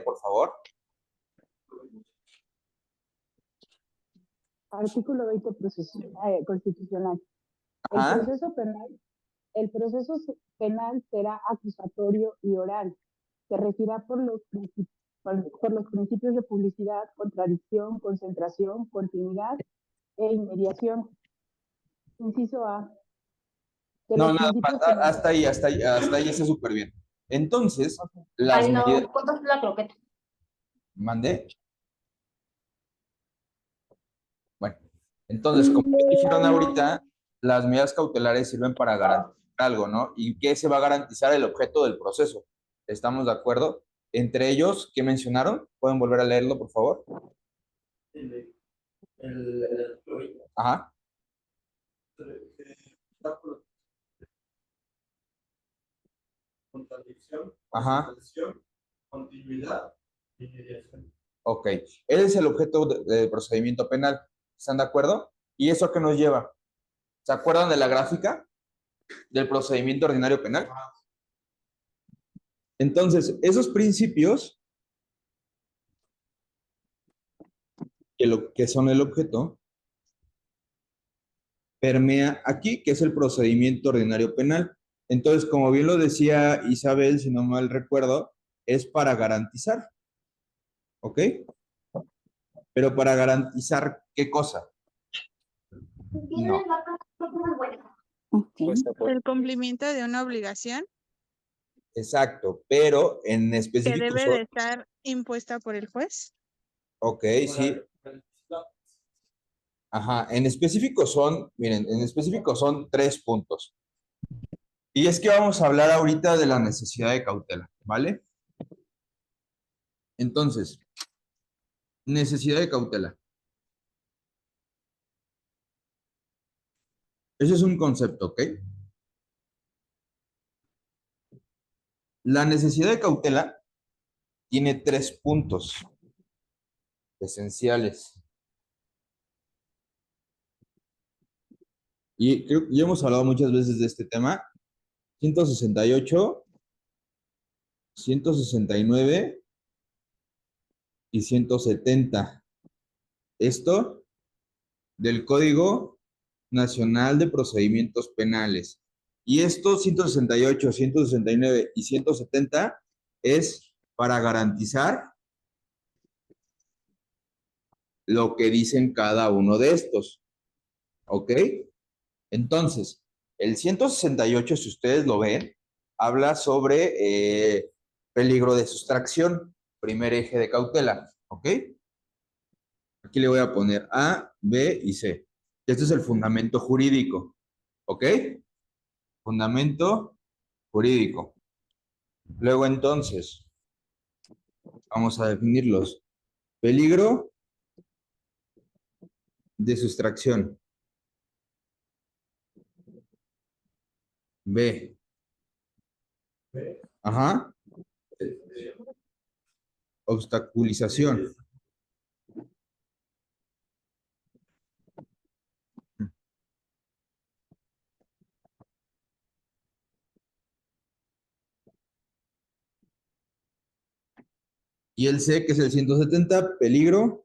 por favor. Artículo 20 constitucional. Ajá. El proceso penal será acusatorio y oral. Se regirá por los principios de publicidad, contradicción, concentración, continuidad e inmediación. Inciso A. No, nada, hasta ahí está súper bien. Entonces, Okay. las no, medidas... ¿cuánto es la croqueta? ¿Mandé? Bueno, entonces, como dijeron ahorita, las medidas cautelares sirven para garantizar algo, ¿no? ¿Y qué se va a garantizar? El objeto del proceso. ¿Estamos de acuerdo? Entre ellos, ¿qué mencionaron? ¿Pueden volver a leerlo, por favor? Ajá. Contradicción, Ajá. continuidad y mediación. Ok, ese es el objeto del procedimiento penal. ¿Están de acuerdo? ¿Y eso a qué nos lleva? ¿Se acuerdan de la gráfica del procedimiento ordinario penal? Entonces, esos principios, que son el objeto, permea aquí, que es el procedimiento ordinario penal. Entonces, como bien lo decía Isabel, si no mal recuerdo, es para garantizar. ¿Ok? Pero para garantizar, ¿qué cosa? No. Okay. El cumplimiento de una obligación Exacto, pero en que específico debe de estar impuesta por el juez. Ok, sí. Ajá, en específico son, miren, en específico son 3 puntos. Y es que vamos a hablar ahorita de la necesidad de cautela, ¿vale? Entonces, necesidad de cautela. Ese es un concepto, ¿ok? La necesidad de cautela tiene 3 puntos esenciales. Y creo que ya hemos hablado muchas veces de este tema. 168, 169 y 170. Esto del Código Nacional de Procedimientos Penales. Y estos 168, 169 y 170 es para garantizar lo que dicen cada uno de estos. ¿Ok? Entonces, el 168, si ustedes lo ven, habla sobre peligro de sustracción, primer eje de cautela. ¿Ok? Aquí le voy a poner A, B y C. Este es el fundamento jurídico. ¿Ok? Fundamento jurídico. Luego entonces, vamos a definirlos. Peligro de sustracción. B. Ajá. Obstaculización. Y el C, que es el 170, peligro,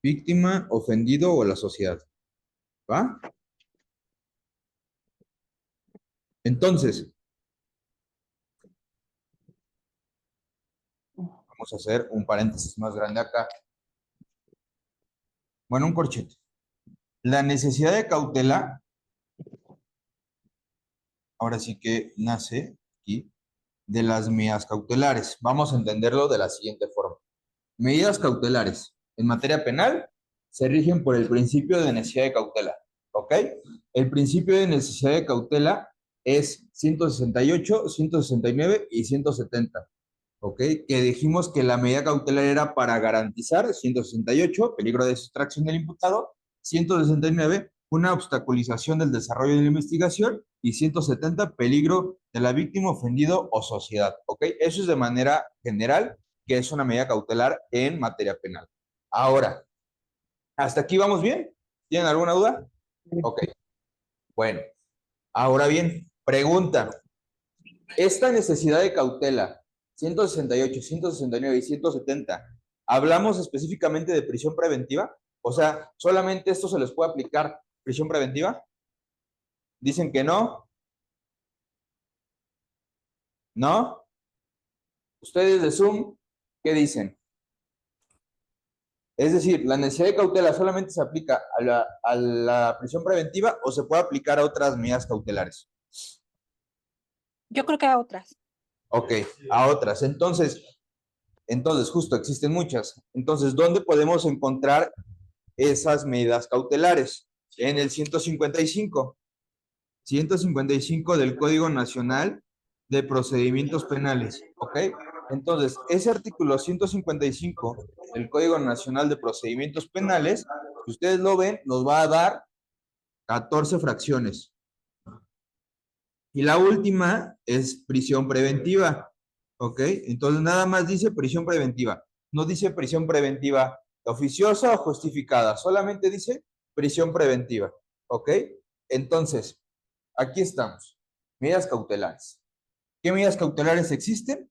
víctima, ofendido o la sociedad. ¿Va? Entonces, vamos a hacer un paréntesis más grande acá. Bueno, un corchete. La necesidad de cautela, ahora sí que nace aquí, de las medidas cautelares. Vamos a entenderlo de la siguiente forma. Medidas cautelares en materia penal se rigen por el principio de necesidad de cautela. ¿Ok? El principio de necesidad de cautela es 168, 169 y 170. ¿Ok? Que dijimos que la medida cautelar era para garantizar 168, peligro de sustracción del imputado, 169, una obstaculización del desarrollo de la investigación y 170, peligro de la víctima, ofendido o sociedad. ¿Ok? Eso es de manera general, que es una medida cautelar en materia penal. Ahora, ¿hasta aquí vamos bien? ¿Tienen alguna duda? Ok. Bueno, ahora bien, pregunta. Esta necesidad de cautela, 168, 169 y 170, ¿hablamos específicamente de prisión preventiva? O sea, ¿solamente esto se les puede aplicar prisión preventiva? Dicen que no. ¿No? Ustedes de Zoom, ¿qué dicen? Es decir, ¿la necesidad de cautela solamente se aplica a la prisión preventiva o se puede aplicar a otras medidas cautelares? Yo creo que a otras. Ok, a otras. Entonces, justo existen muchas. Entonces, ¿dónde podemos encontrar esas medidas cautelares? En el 155. 155 del Código Nacional de Procedimientos Penales, ¿ok? Entonces, ese artículo 155 del Código Nacional de Procedimientos Penales, si ustedes lo ven, nos va a dar 14 fracciones. Y la última es prisión preventiva, ¿ok? Entonces, nada más dice prisión preventiva. No dice prisión preventiva oficiosa o justificada, solamente dice prisión preventiva, ¿ok? Entonces, aquí estamos. Medidas cautelares. ¿Qué medidas cautelares existen?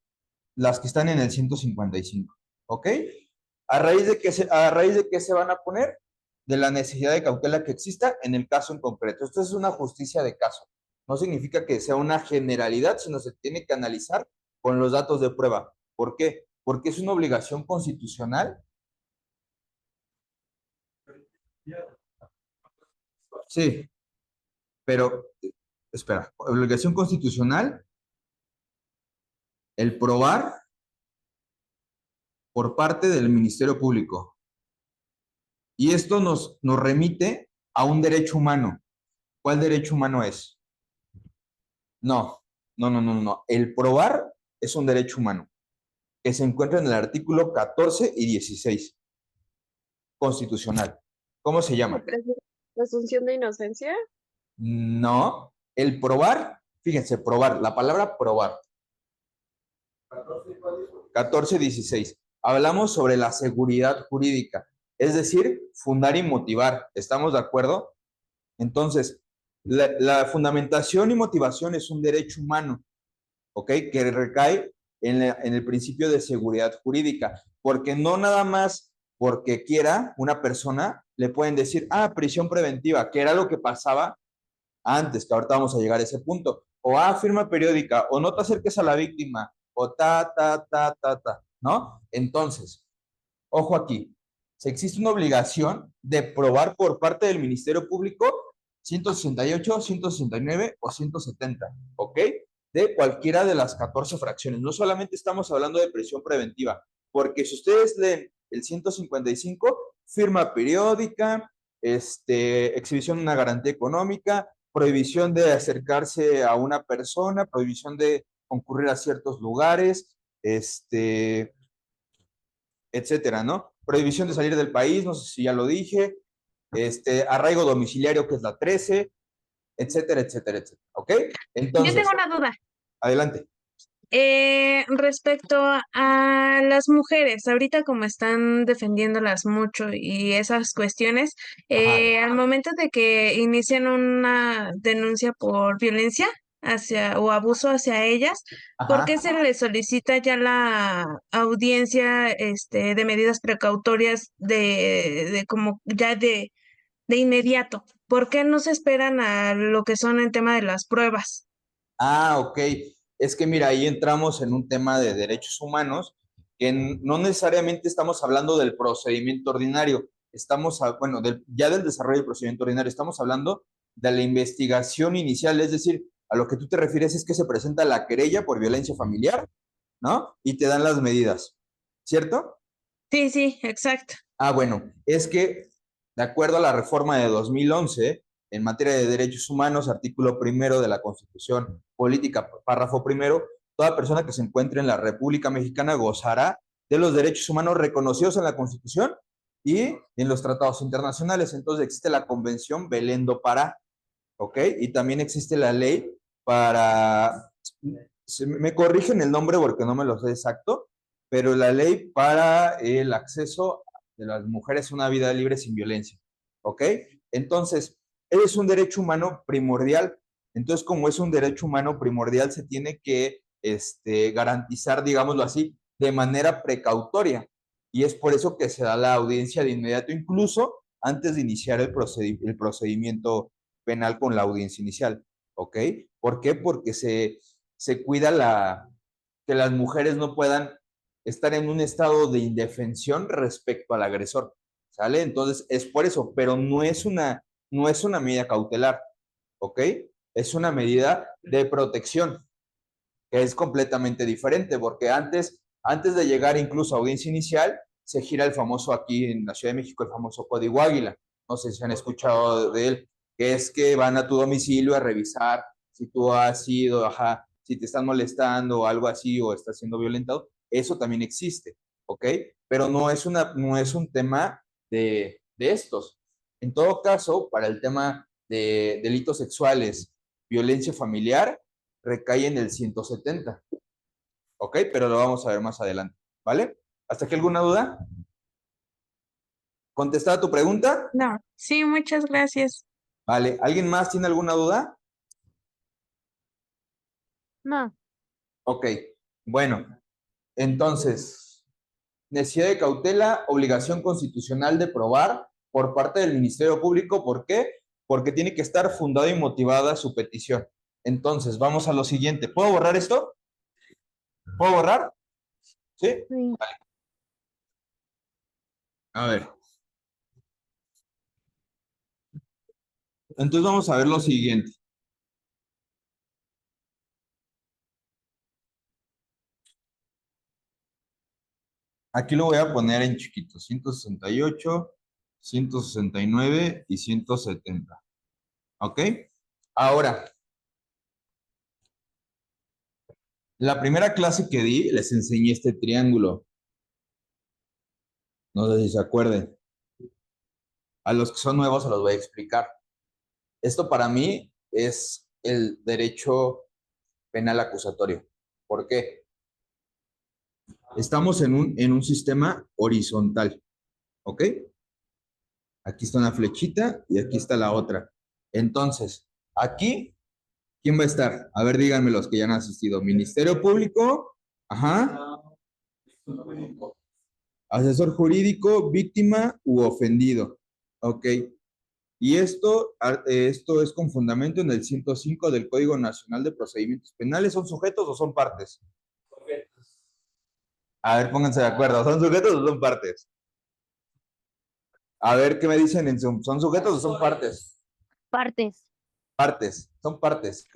Las que están en el 155. ¿Ok? ¿A raíz de qué se van a poner? De la necesidad de cautela que exista en el caso en concreto. Esto es una justicia de caso. No significa que sea una generalidad, sino se tiene que analizar con los datos de prueba. ¿Por qué? Porque es una obligación constitucional. Sí, pero espera, obligación constitucional el probar por parte del Ministerio Público. Y esto nos remite a un derecho humano. ¿Cuál derecho humano es? No. El probar es un derecho humano que se encuentra en el artículo 14 y 16 constitucional. ¿Cómo se llama? ¿Presunción de inocencia? No. El probar, fíjense, probar, la palabra probar. 14 y 16. Hablamos sobre la seguridad jurídica, es decir, fundar y motivar. ¿Estamos de acuerdo? Entonces, la fundamentación y motivación es un derecho humano, ¿ok? Que recae en el principio de seguridad jurídica, porque no nada más porque quiera una persona le pueden decir, prisión preventiva, que era lo que pasaba antes, que ahorita vamos a llegar a ese punto, o firma periódica, o no te acerques a la víctima, o ¿no? Entonces, ojo aquí, si existe una obligación de probar por parte del Ministerio Público 168, 169 o 170, ¿ok? De cualquiera de las 14 fracciones. No solamente estamos hablando de prisión preventiva, porque si ustedes leen el 155, firma periódica, exhibición de una garantía económica, prohibición de acercarse a una persona, prohibición de concurrir a ciertos lugares, etcétera, ¿no? Prohibición de salir del país, no sé si ya lo dije, arraigo domiciliario, que es la 13, etcétera, etcétera, etcétera, ¿ok? Entonces, Yo tengo una duda. Adelante. Respecto a las mujeres, ahorita como están defendiéndolas mucho y esas cuestiones, al momento de que inician una denuncia por violencia o abuso hacia ellas, ¿por qué se les solicita ya la audiencia de medidas precautorias de como ya de inmediato? ¿Por qué no se esperan a lo que son el tema de las pruebas? Ok. Es que mira, ahí entramos en un tema de derechos humanos, que no necesariamente estamos hablando del procedimiento ordinario, bueno, ya del desarrollo del procedimiento ordinario, estamos hablando de la investigación inicial, es decir, a lo que tú te refieres es que se presenta la querella por violencia familiar, ¿no? Y te dan las medidas, ¿cierto? Sí, exacto. Bueno, es que de acuerdo a la reforma de 2011, en materia de derechos humanos, artículo primero de la Constitución Política, párrafo primero, toda persona que se encuentre en la República Mexicana gozará de los derechos humanos reconocidos en la Constitución y en los tratados internacionales. Entonces existe la Convención Belén do Pará, ¿ok? Y también existe la ley para, me corrigen el nombre porque no me lo sé exacto, pero la ley para el acceso de las mujeres a una vida libre sin violencia, ¿ok? Entonces, es un derecho humano primordial Entonces, como es un derecho humano primordial, se tiene que garantizar, digámoslo así, de manera precautoria. Y es por eso que se da la audiencia de inmediato, incluso antes de iniciar el procedimiento penal con la audiencia inicial. ¿Ok? ¿Por qué? Porque se cuida que las mujeres no puedan estar en un estado de indefensión respecto al agresor. ¿Sale? Entonces, es por eso, pero no es una medida cautelar. ¿Ok? Es una medida de protección, que es completamente diferente, porque antes de llegar incluso a audiencia inicial, se gira el famoso, aquí en la Ciudad de México, el famoso Código Águila. No sé si han escuchado de él, que es que van a tu domicilio a revisar si tú has sido, si te están molestando o algo así, o estás siendo violentado. Eso también existe, ¿ok? Pero no es un tema de estos. En todo caso, para el tema de delitos sexuales, violencia familiar, recae en el 170. ¿Ok? Pero lo vamos a ver más adelante. ¿Vale? ¿Hasta aquí alguna duda? ¿Contestada tu pregunta? No, sí, muchas gracias. Vale. ¿Alguien más tiene alguna duda? No. Ok. Bueno, entonces, necesidad de cautela, obligación constitucional de probar por parte del Ministerio Público. ¿Por qué? Porque tiene que estar fundada y motivada su petición. Entonces, vamos a lo siguiente. ¿Puedo borrar esto? ¿Puedo borrar? ¿Sí? Sí. Vale. A ver. Entonces vamos a ver lo siguiente. Aquí lo voy a poner en chiquito, 168, 169 y 170. ¿Ok? Ahora, la primera clase que di les enseñé este triángulo. No sé si se acuerden. A los que son nuevos se los voy a explicar. Esto para mí es el derecho penal acusatorio. ¿Por qué? Estamos en un sistema horizontal. ¿Ok? Aquí está una flechita y aquí está la otra. Entonces, aquí, ¿quién va a estar? A ver, díganme los que ya han asistido. Ministerio Público, ajá, asesor jurídico, víctima u ofendido. Ok. Y esto es con fundamento en el 105 del Código Nacional de Procedimientos Penales. ¿Son sujetos o son partes? A ver, pónganse de acuerdo. ¿Son sujetos o son partes? A ver, ¿qué me dicen en Zoom? ¿Son sujetos o son partes? Partes, Partes, son partes,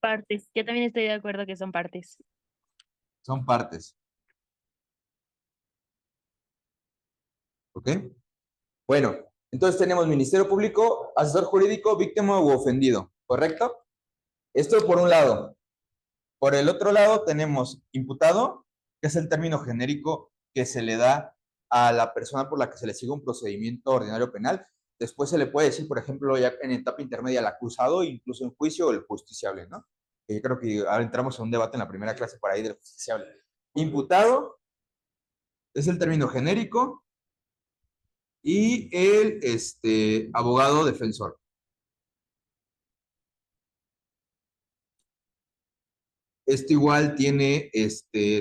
partes. Yo también estoy de acuerdo que son partes. son partes. ¿Ok? Bueno, entonces tenemos Ministerio Público, asesor jurídico, víctima u ofendido, ¿correcto? Esto por un lado. Por el otro lado tenemos imputado, que es el término genérico que se le da a la persona por la que se le sigue un procedimiento ordinario penal. Después se le puede decir, por ejemplo, ya en etapa intermedia al acusado, incluso en juicio, o el justiciable, ¿no? Yo creo que ahora entramos en un debate en la primera clase por ahí del justiciable. Imputado es el término genérico y el abogado defensor. Esto igual tiene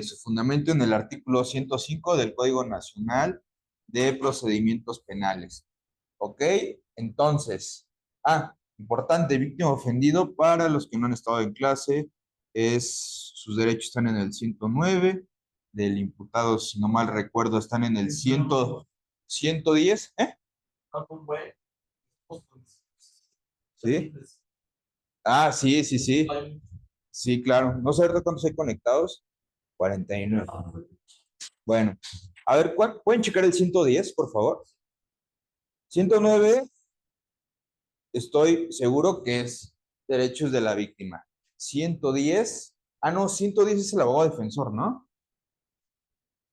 su fundamento en el artículo 105 del Código Nacional de Procedimientos Penales. ¿Ok? Entonces, importante, víctima ofendido, para los que no han estado en clase, sus derechos están en el 109, del imputado, si no mal recuerdo, están en el 110, ¿eh? ¿Sí? Sí, sí, sí. Sí, claro. No sé ahorita cuántos hay conectados. 49. Bueno, a ver, ¿pueden checar el 110, por favor? 109, estoy seguro que es derechos de la víctima. 110, no, 110 es el abogado defensor, ¿no?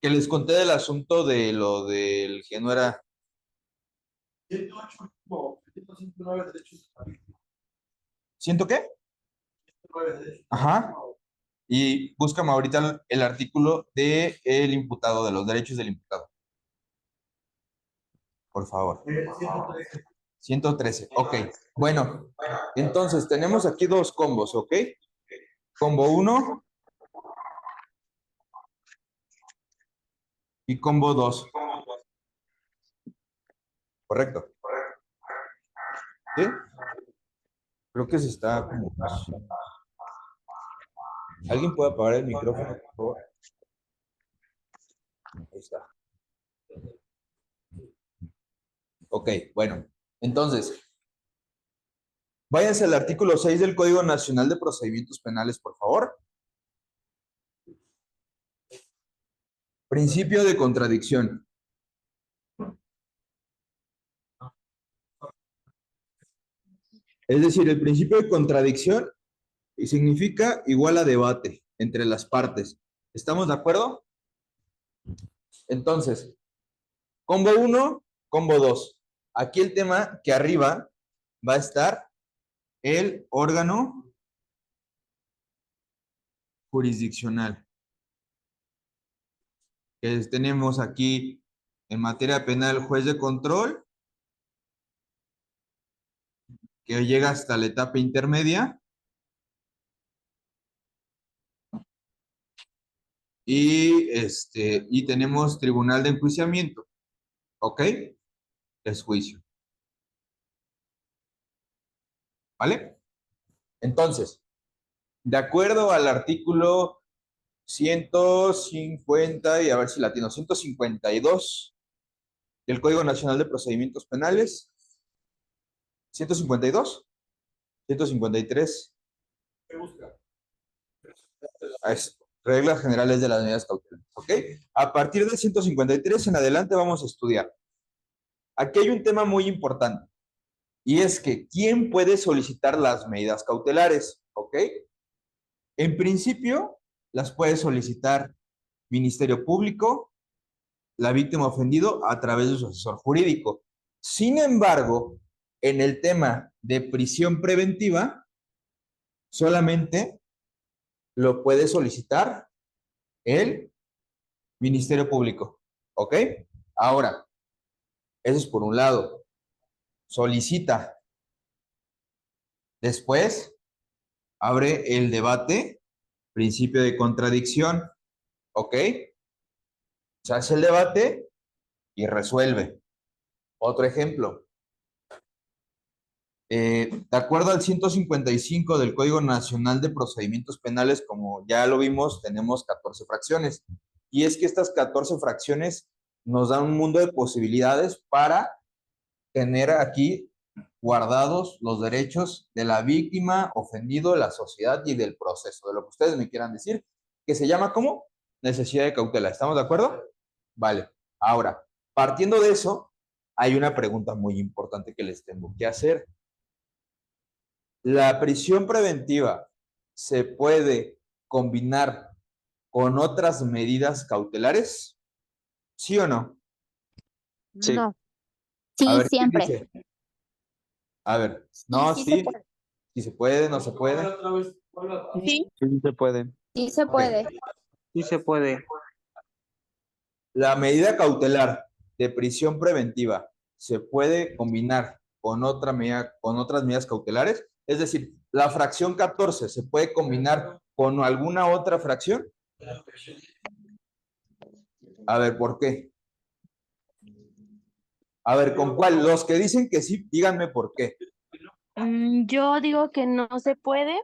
Que les conté del asunto de lo del que no era. 108, no, 109 derechos de la víctima. ¿Siento qué? 109 derechos. Ajá. Y búscame ahorita el artículo del imputado, de los derechos del imputado. Por favor. 113. 113, ok. Bueno, entonces tenemos aquí dos combos, ¿ok? Combo 1 y combo 2. Correcto. ¿Sí? Creo que se está como... ¿Alguien puede apagar el micrófono, por favor? Ahí está. Ok, bueno. Entonces, váyanse al artículo 6 del Código Nacional de Procedimientos Penales, por favor. Principio de contradicción. Es decir, el principio de contradicción significa igual a debate entre las partes. ¿Estamos de acuerdo? Entonces, combo 1, combo 2. Aquí el tema que arriba va a estar el órgano jurisdiccional. Tenemos aquí en materia penal juez de control, que llega hasta la etapa intermedia. Y tenemos tribunal de enjuiciamiento. ¿Ok? Es juicio. ¿Vale? Entonces, de acuerdo al artículo 150, y a ver si latino, 152 del Código Nacional de Procedimientos Penales, 152, 153, reglas generales de las medidas cautelares. ¿Ok? A partir del 153 en adelante vamos a estudiar. Aquí hay un tema muy importante. Y es que, ¿quién puede solicitar las medidas cautelares? ¿Ok? En principio, las puede solicitar Ministerio Público, la víctima ofendido, a través de su asesor jurídico. Sin embargo, en el tema de prisión preventiva, solamente lo puede solicitar el Ministerio Público. ¿Ok? Ahora, eso es por un lado. Solicita. Después, abre el debate, principio de contradicción, ¿ok? Se hace el debate y resuelve. Otro ejemplo. De acuerdo al 155 del Código Nacional de Procedimientos Penales, como ya lo vimos, tenemos 14 fracciones. Y es que estas 14 fracciones nos dan un mundo de posibilidades para tener aquí guardados los derechos de la víctima, ofendido, de la sociedad y del proceso, de lo que ustedes me quieran decir, que se llama como necesidad de cautela. ¿Estamos de acuerdo? Vale. Ahora, partiendo de eso, hay una pregunta muy importante que les tengo que hacer. ¿La prisión preventiva se puede combinar con otras medidas cautelares? ¿Sí o no? Sí. No. Sí, A ver, ¿quién siempre. dice? A ver, no, sí, sí, se puede. si se puede, no se puede. Sí, Sí se puede. Sí se Ok. puede. Sí se puede. La medida cautelar de prisión preventiva se puede combinar con otra medida, con otras medidas cautelares. Es decir, la fracción 14 se puede combinar con alguna otra fracción. A ver, ¿por qué? A ver, ¿con cuál? Los que dicen que sí, díganme por qué. Yo digo que no se puede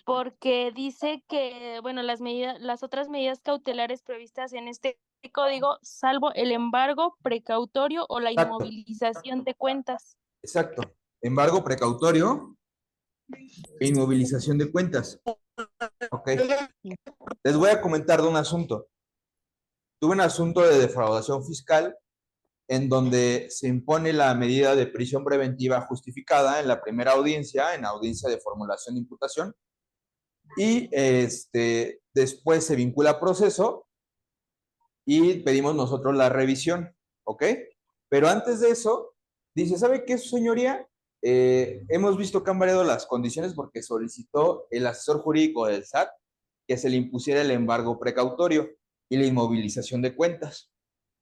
porque dice que, bueno, las otras medidas cautelares previstas en este código, salvo el embargo precautorio o la Exacto, inmovilización de cuentas. exacto. Embargo precautorio e inmovilización de cuentas. Ok. Les voy a comentar de un asunto. Tuve un asunto de defraudación fiscal en donde se impone la medida de prisión preventiva justificada en la primera audiencia, en audiencia de formulación de imputación, y después se vincula a proceso y pedimos nosotros la revisión, ¿ok? Pero antes de eso, dice, ¿sabe qué, su señoría? Hemos visto que han variado las condiciones porque solicitó el asesor jurídico del SAT que se le impusiera el embargo precautorio y la inmovilización de cuentas,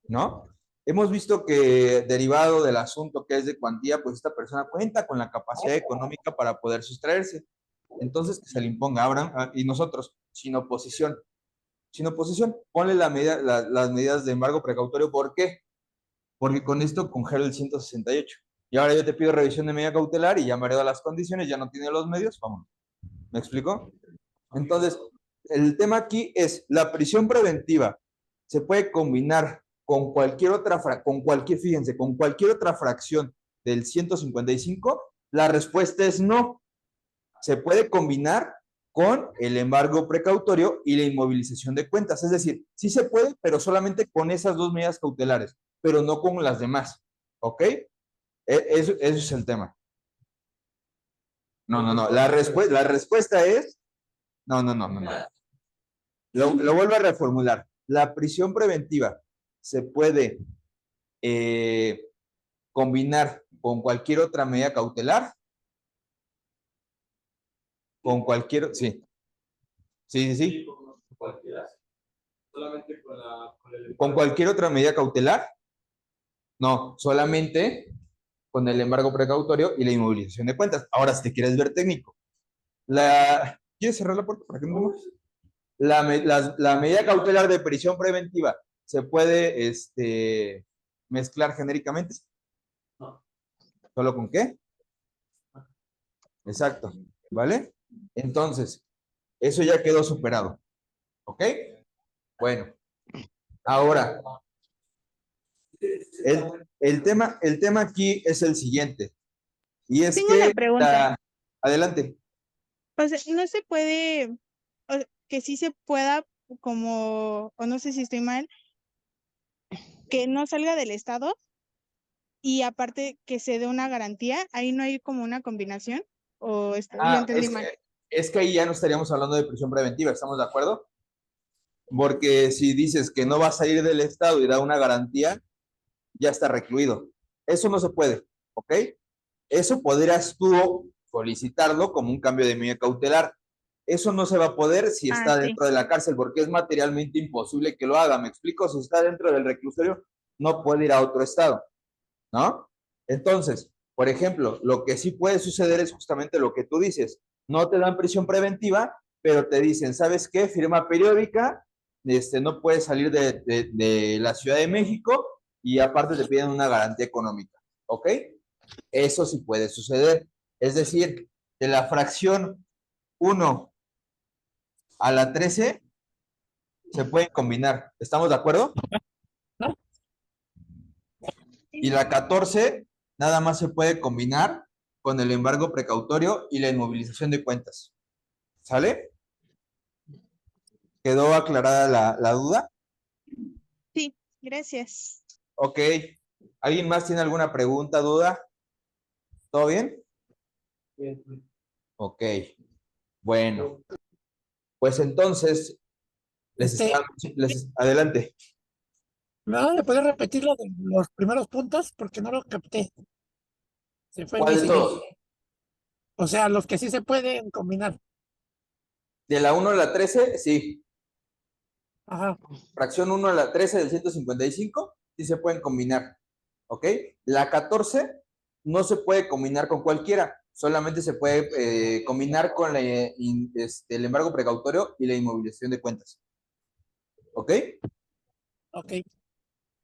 ¿no? hemos visto que derivado del asunto que es de cuantía, pues esta persona cuenta con la capacidad económica para poder sustraerse. Entonces, que se le imponga. Ahora, y nosotros, sin oposición. Sin oposición, ponle las medidas de embargo precautorio. ¿Por qué? Porque con esto congelo el 168. Y ahora yo te pido revisión de medida cautelar y ya me heredo las condiciones, ya no tiene los medios, vamos. ¿Me explico? Entonces, el tema aquí es, la prisión preventiva se puede combinar con cualquier otra, fíjense, con cualquier otra fracción del 155. La respuesta es no. Se puede combinar con el embargo precautorio y la inmovilización de cuentas. Es decir, sí se puede, pero solamente con esas dos medidas cautelares, pero no con las demás. ¿Ok? Eso es el tema. No. La respuesta es... No. Lo vuelvo a reformular. La prisión preventiva se puede combinar con cualquier otra medida cautelar. Con cualquier... Sí. Cualquiera. Solamente ¿Con cualquier otra medida cautelar? No, solamente con el embargo precautorio y la inmovilización de cuentas. Ahora, si te quieres ver técnico, ¿quieres cerrar la puerta para que no? La medida cautelar de prisión preventiva se puede mezclar genéricamente. No. ¿Solo con qué? Exacto, ¿vale? Entonces, eso ya quedó superado. ¿Ok? Bueno, ahora, el tema aquí es el siguiente. Y es Tengo que... una pregunta. Adelante. O sea, no se puede, que sí se pueda, como, o no sé si estoy mal, que no salga del estado y aparte que se dé una garantía, ahí no hay como una combinación, o lo entendí mal. Es que ahí ya no estaríamos hablando de prisión preventiva, ¿estamos de acuerdo? Porque si dices que no va a salir del estado y da una garantía, ya está recluido. Eso no se puede, ¿ok? Eso podrías tú solicitarlo como un cambio de medida cautelar. Eso no se va a poder si está sí. dentro de la cárcel, porque es materialmente imposible que lo haga. ¿Me explico? Si está dentro del reclusorio, no puede ir a otro estado, ¿no? Entonces, por ejemplo, lo que sí puede suceder es justamente lo que tú dices. No te dan prisión preventiva, pero te dicen, ¿sabes qué? Firma periódica, no puedes salir de la Ciudad de México y aparte te piden una garantía económica, ¿ok? Eso sí puede suceder. Es decir, de la fracción 1 a la 13 se pueden combinar. ¿Estamos de acuerdo? Y la 14 nada más se puede combinar con el embargo precautorio y la inmovilización de cuentas. ¿Sale? ¿Quedó aclarada la duda? Sí, gracias. Ok. ¿Alguien más tiene alguna pregunta, duda? ¿Todo bien? Ok. Bueno. Pues entonces, adelante. ¿Me puedes repetir los primeros puntos? Porque no lo capté. Se fue ¿Cuál de todos? O sea, los que sí se pueden combinar. De la 1 a la 13, sí. Ajá. Fracción 1 a la 13 del 155, sí se pueden combinar. ¿Ok? La 14 no se puede combinar con cualquiera. Solamente se puede combinar con el embargo precautorio y la inmovilización de cuentas. ¿Ok? Ok.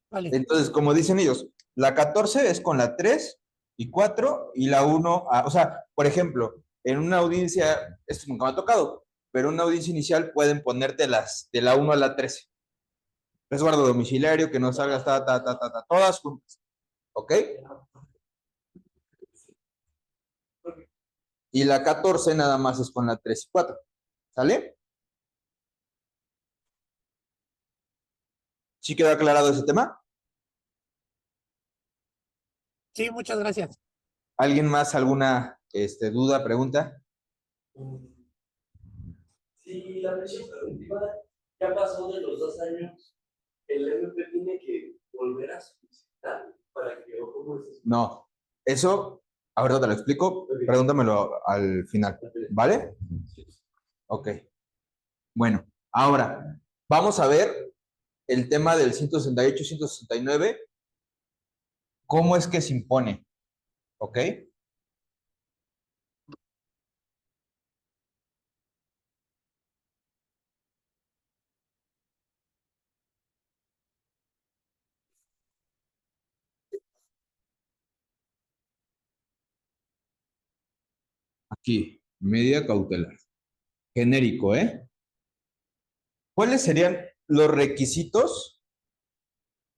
Vale. Entonces, como dicen ellos, la 14 es con la 3 y 4 y la 1, o sea, por ejemplo, en una audiencia, esto nunca me ha tocado, pero en una audiencia inicial pueden ponerte de la 1 a la 13. Resguardo domiciliario, que no salgas, todas juntas. ¿Ok? Y la 14 nada más es con la 3 y 4. ¿Sale? ¿Sí quedó aclarado ese tema? Sí, muchas gracias. ¿Alguien más alguna duda, pregunta? Si la prisión preventiva ya pasó de los 2 años, el MP tiene que volver a solicitar para que lo ponga. No, eso, ahora te lo explico, pregúntamelo al final, ¿vale? Ok. Bueno, ahora, vamos a ver el tema del 168 y 169 ¿Cómo es que se impone? ¿Ok? Aquí, medida cautelar. Genérico, ¿eh? ¿Cuáles serían los requisitos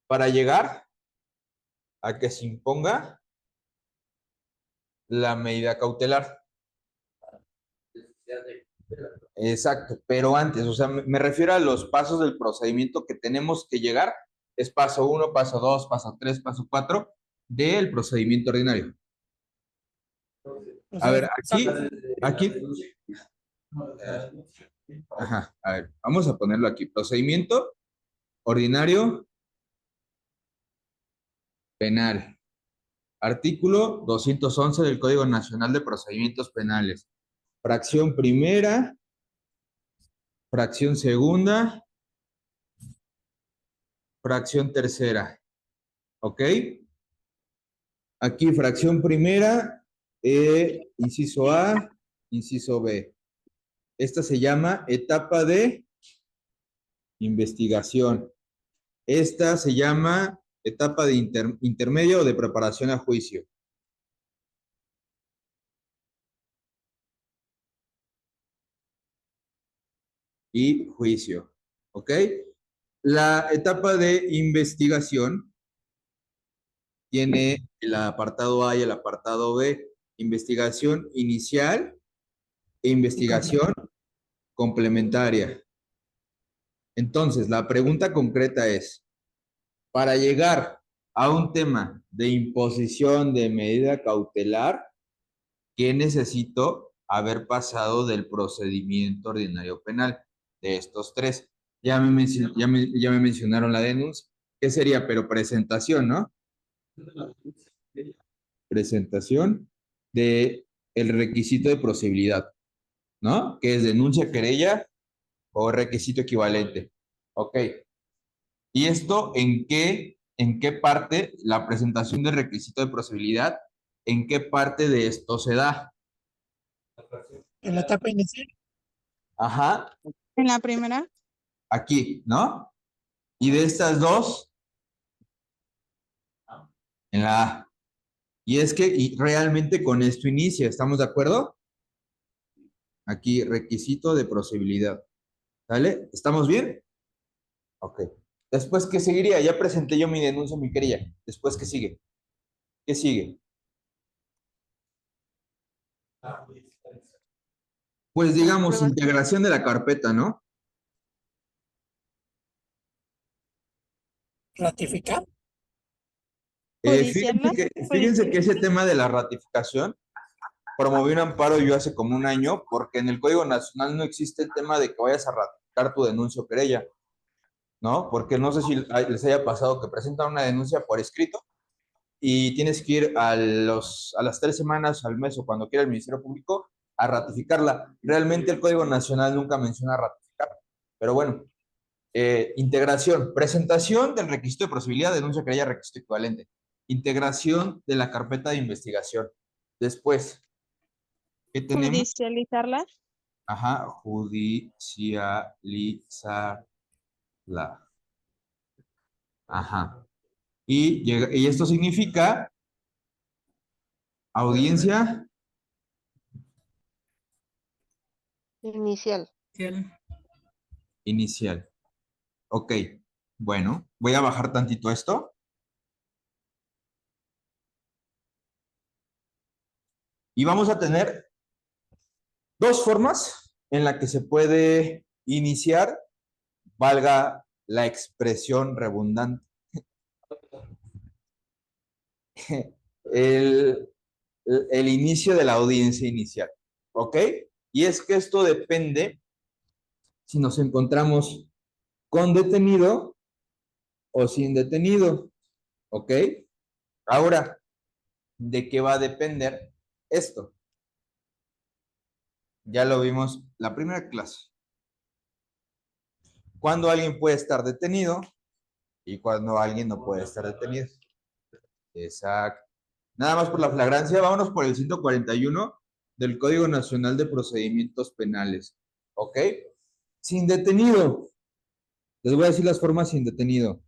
para llegar a que se imponga la medida cautelar? Exacto, pero antes, o sea, me refiero a los pasos del procedimiento que tenemos que llegar. Es paso 1, paso 2, paso 3, paso 4 del procedimiento ordinario. O A sea, ver, aquí, ajá, a ver, vamos a ponerlo aquí. Procedimiento ordinario penal. Artículo 211 del Código Nacional de Procedimientos Penales. Fracción primera, fracción segunda, fracción tercera. ¿Ok? Aquí, fracción primera, inciso A, inciso B. Esta se llama etapa de investigación. Esta se llama etapa de intermedio o de preparación a juicio. Y juicio. ¿Ok? La etapa de investigación tiene el apartado A y el apartado B. Investigación inicial e investigación complementaria. Entonces, la pregunta concreta es, para llegar a un tema de imposición de medida cautelar, ¿qué necesito haber pasado del procedimiento ordinario penal? De estos tres. Ya me mencionaron la denuncia. ¿Qué sería? Pero presentación, ¿no? Presentación de el requisito de posibilidad, ¿no? Que es denuncia, querella o requisito equivalente. Ok. ¿Y esto en qué parte, la presentación del requisito de posibilidad, en qué parte de esto se da? en la etapa inicial, Ajá, En la primera, aquí, ¿no? Y de estas dos, en la A. Y es que realmente con esto inicia, ¿estamos de acuerdo? Aquí, requisito de posibilidad. ¿Sale? ¿Estamos bien? Ok. Después, ¿qué seguiría? Ya presenté yo mi denuncia, mi querella. Después, ¿qué sigue? ¿Qué sigue? Pues digamos, Pruebas. integración de la carpeta, ¿no? ratificar, judiciarla, Fíjense que ese tema de la ratificación, promoví un amparo yo hace como un año, porque en el Código Nacional no existe el tema de que vayas a ratificar tu denuncia o querella, ¿no? Porque no sé si les haya pasado que presentan una denuncia por escrito y tienes que ir a las 3 semanas, al mes o cuando quiera el Ministerio Público a ratificarla. Realmente el Código Nacional nunca menciona ratificar, pero bueno, integración, presentación del requisito de posibilidad, denuncia, querella, requisito equivalente. Integración de la carpeta de investigación. Después, ¿qué tenemos? judicializarla, Ajá, judicializarla. Ajá. Y esto significa audiencia Inicial. inicial. Ok, bueno, voy a bajar tantito esto. Y vamos a tener dos formas en la que se puede iniciar, valga la expresión redundante, el, el inicio de la audiencia inicial. ¿Ok? Y es que esto depende si nos encontramos con detenido o sin detenido. ¿Ok? Ahora, ¿de qué va a depender esto? Ya lo vimos la primera clase. Cuando alguien puede estar detenido y cuando alguien no puede estar detenido. Exacto. Nada más por la flagrancia, vámonos por el 141 del Código Nacional de Procedimientos Penales. ¿Ok? Sin detenido. Les voy a decir las formas sin detenido.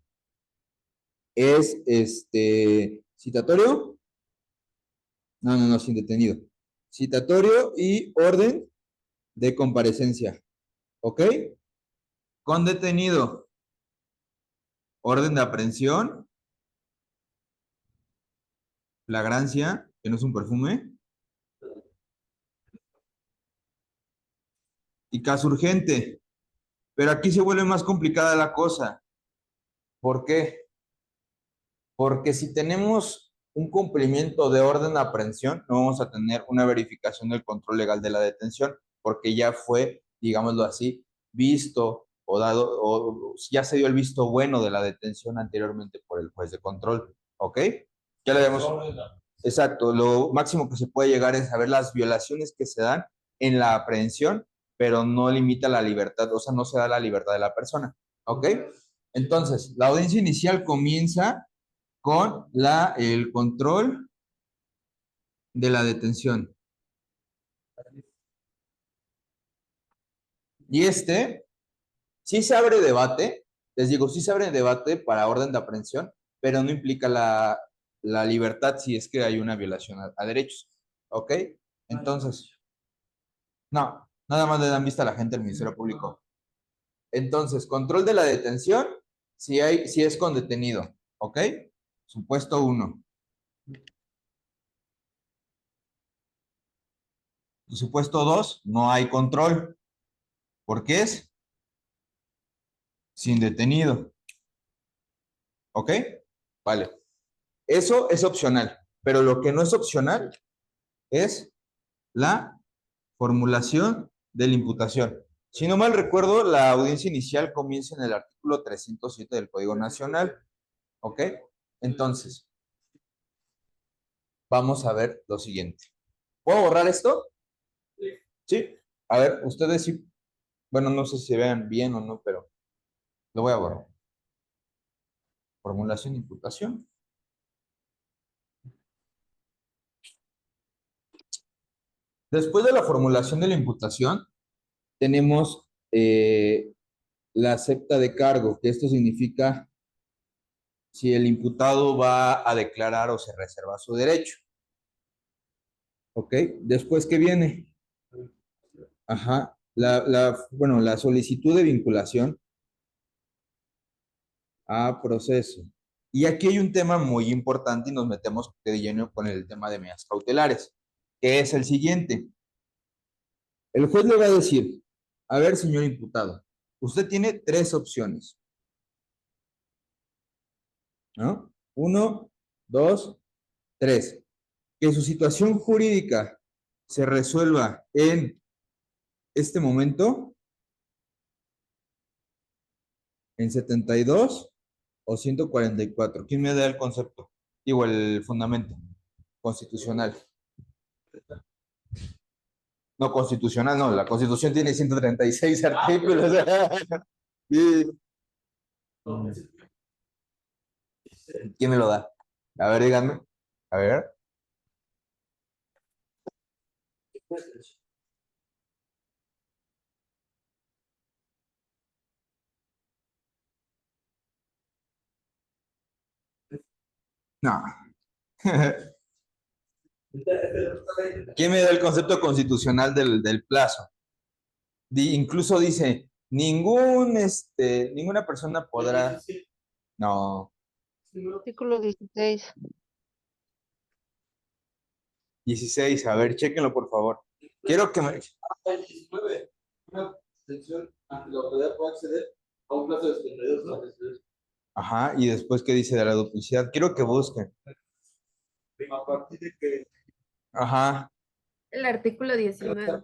Es citatorio. No, sin detenido. Citatorio y orden de comparecencia. ¿Ok? Con detenido. Orden de aprehensión. Flagrancia, que no es un perfume. Y caso urgente. Pero aquí se vuelve más complicada la cosa. ¿Por qué? Porque si tenemos un cumplimiento de orden de aprehensión, no vamos a tener una verificación del control legal de la detención, porque ya fue, digámoslo así, visto o dado, o ya se dio el visto bueno de la detención anteriormente por el juez de control. ¿Ok? Ya lo vemos. Exacto, lo máximo que se puede llegar es a ver las violaciones que se dan en la aprehensión, pero no limita la libertad, o sea, no se da la libertad de la persona. ¿Ok? Entonces, la audiencia inicial comienza con el control de la detención. Y sí se abre debate, les digo, sí se abre debate para orden de aprehensión, pero no implica la libertad si es que hay una violación a derechos. ¿Ok? Entonces, no, nada más le dan vista a la gente del Ministerio Público. Entonces, control de la detención, si es con detenido. ¿Ok? Supuesto 1. Supuesto 2, no hay control. ¿Por qué es? Sin detenido. ¿Ok? Vale. Eso es opcional, pero lo que no es opcional es la formulación de la imputación. Si no mal recuerdo, la audiencia inicial comienza en el artículo 307 del Código Nacional. ¿Ok? Entonces, vamos a ver lo siguiente. ¿Puedo borrar esto? Sí. A ver, ustedes sí. Bueno, no sé si se vean bien o no, pero lo voy a borrar. Formulación de imputación. Después de la formulación de la imputación, tenemos la acepta de cargo, que esto significa si el imputado va a declarar o se reserva su derecho. ¿Ok? Después, ¿qué viene? Ajá. Bueno, la solicitud de vinculación a proceso. Y aquí hay un tema muy importante y nos metemos de lleno con el tema de medidas cautelares, que es el siguiente. El juez le va a decir, a ver, señor imputado, usted tiene 3 opciones. ¿No? 1, 2, 3. Que su situación jurídica se resuelva en este momento, en 72 o 144. ¿Quién me da el concepto? Digo, el fundamento constitucional. No, constitucional, no. La Constitución tiene 136 artículos. Sí. ¿Quién me lo da? A ver, díganme. A ver. No. ¿Quién me da el concepto constitucional del plazo? Incluso dice, ninguna persona podrá. No. Artículo 16. 16, a ver, chéquenlo por favor. Quiero que me. 19. Una extensión ante la autoridad puede acceder a un plazo de 72 horas. Ajá, y después, ¿qué dice de la duplicidad? Quiero que busquen. A partir de que Ajá, El artículo 19.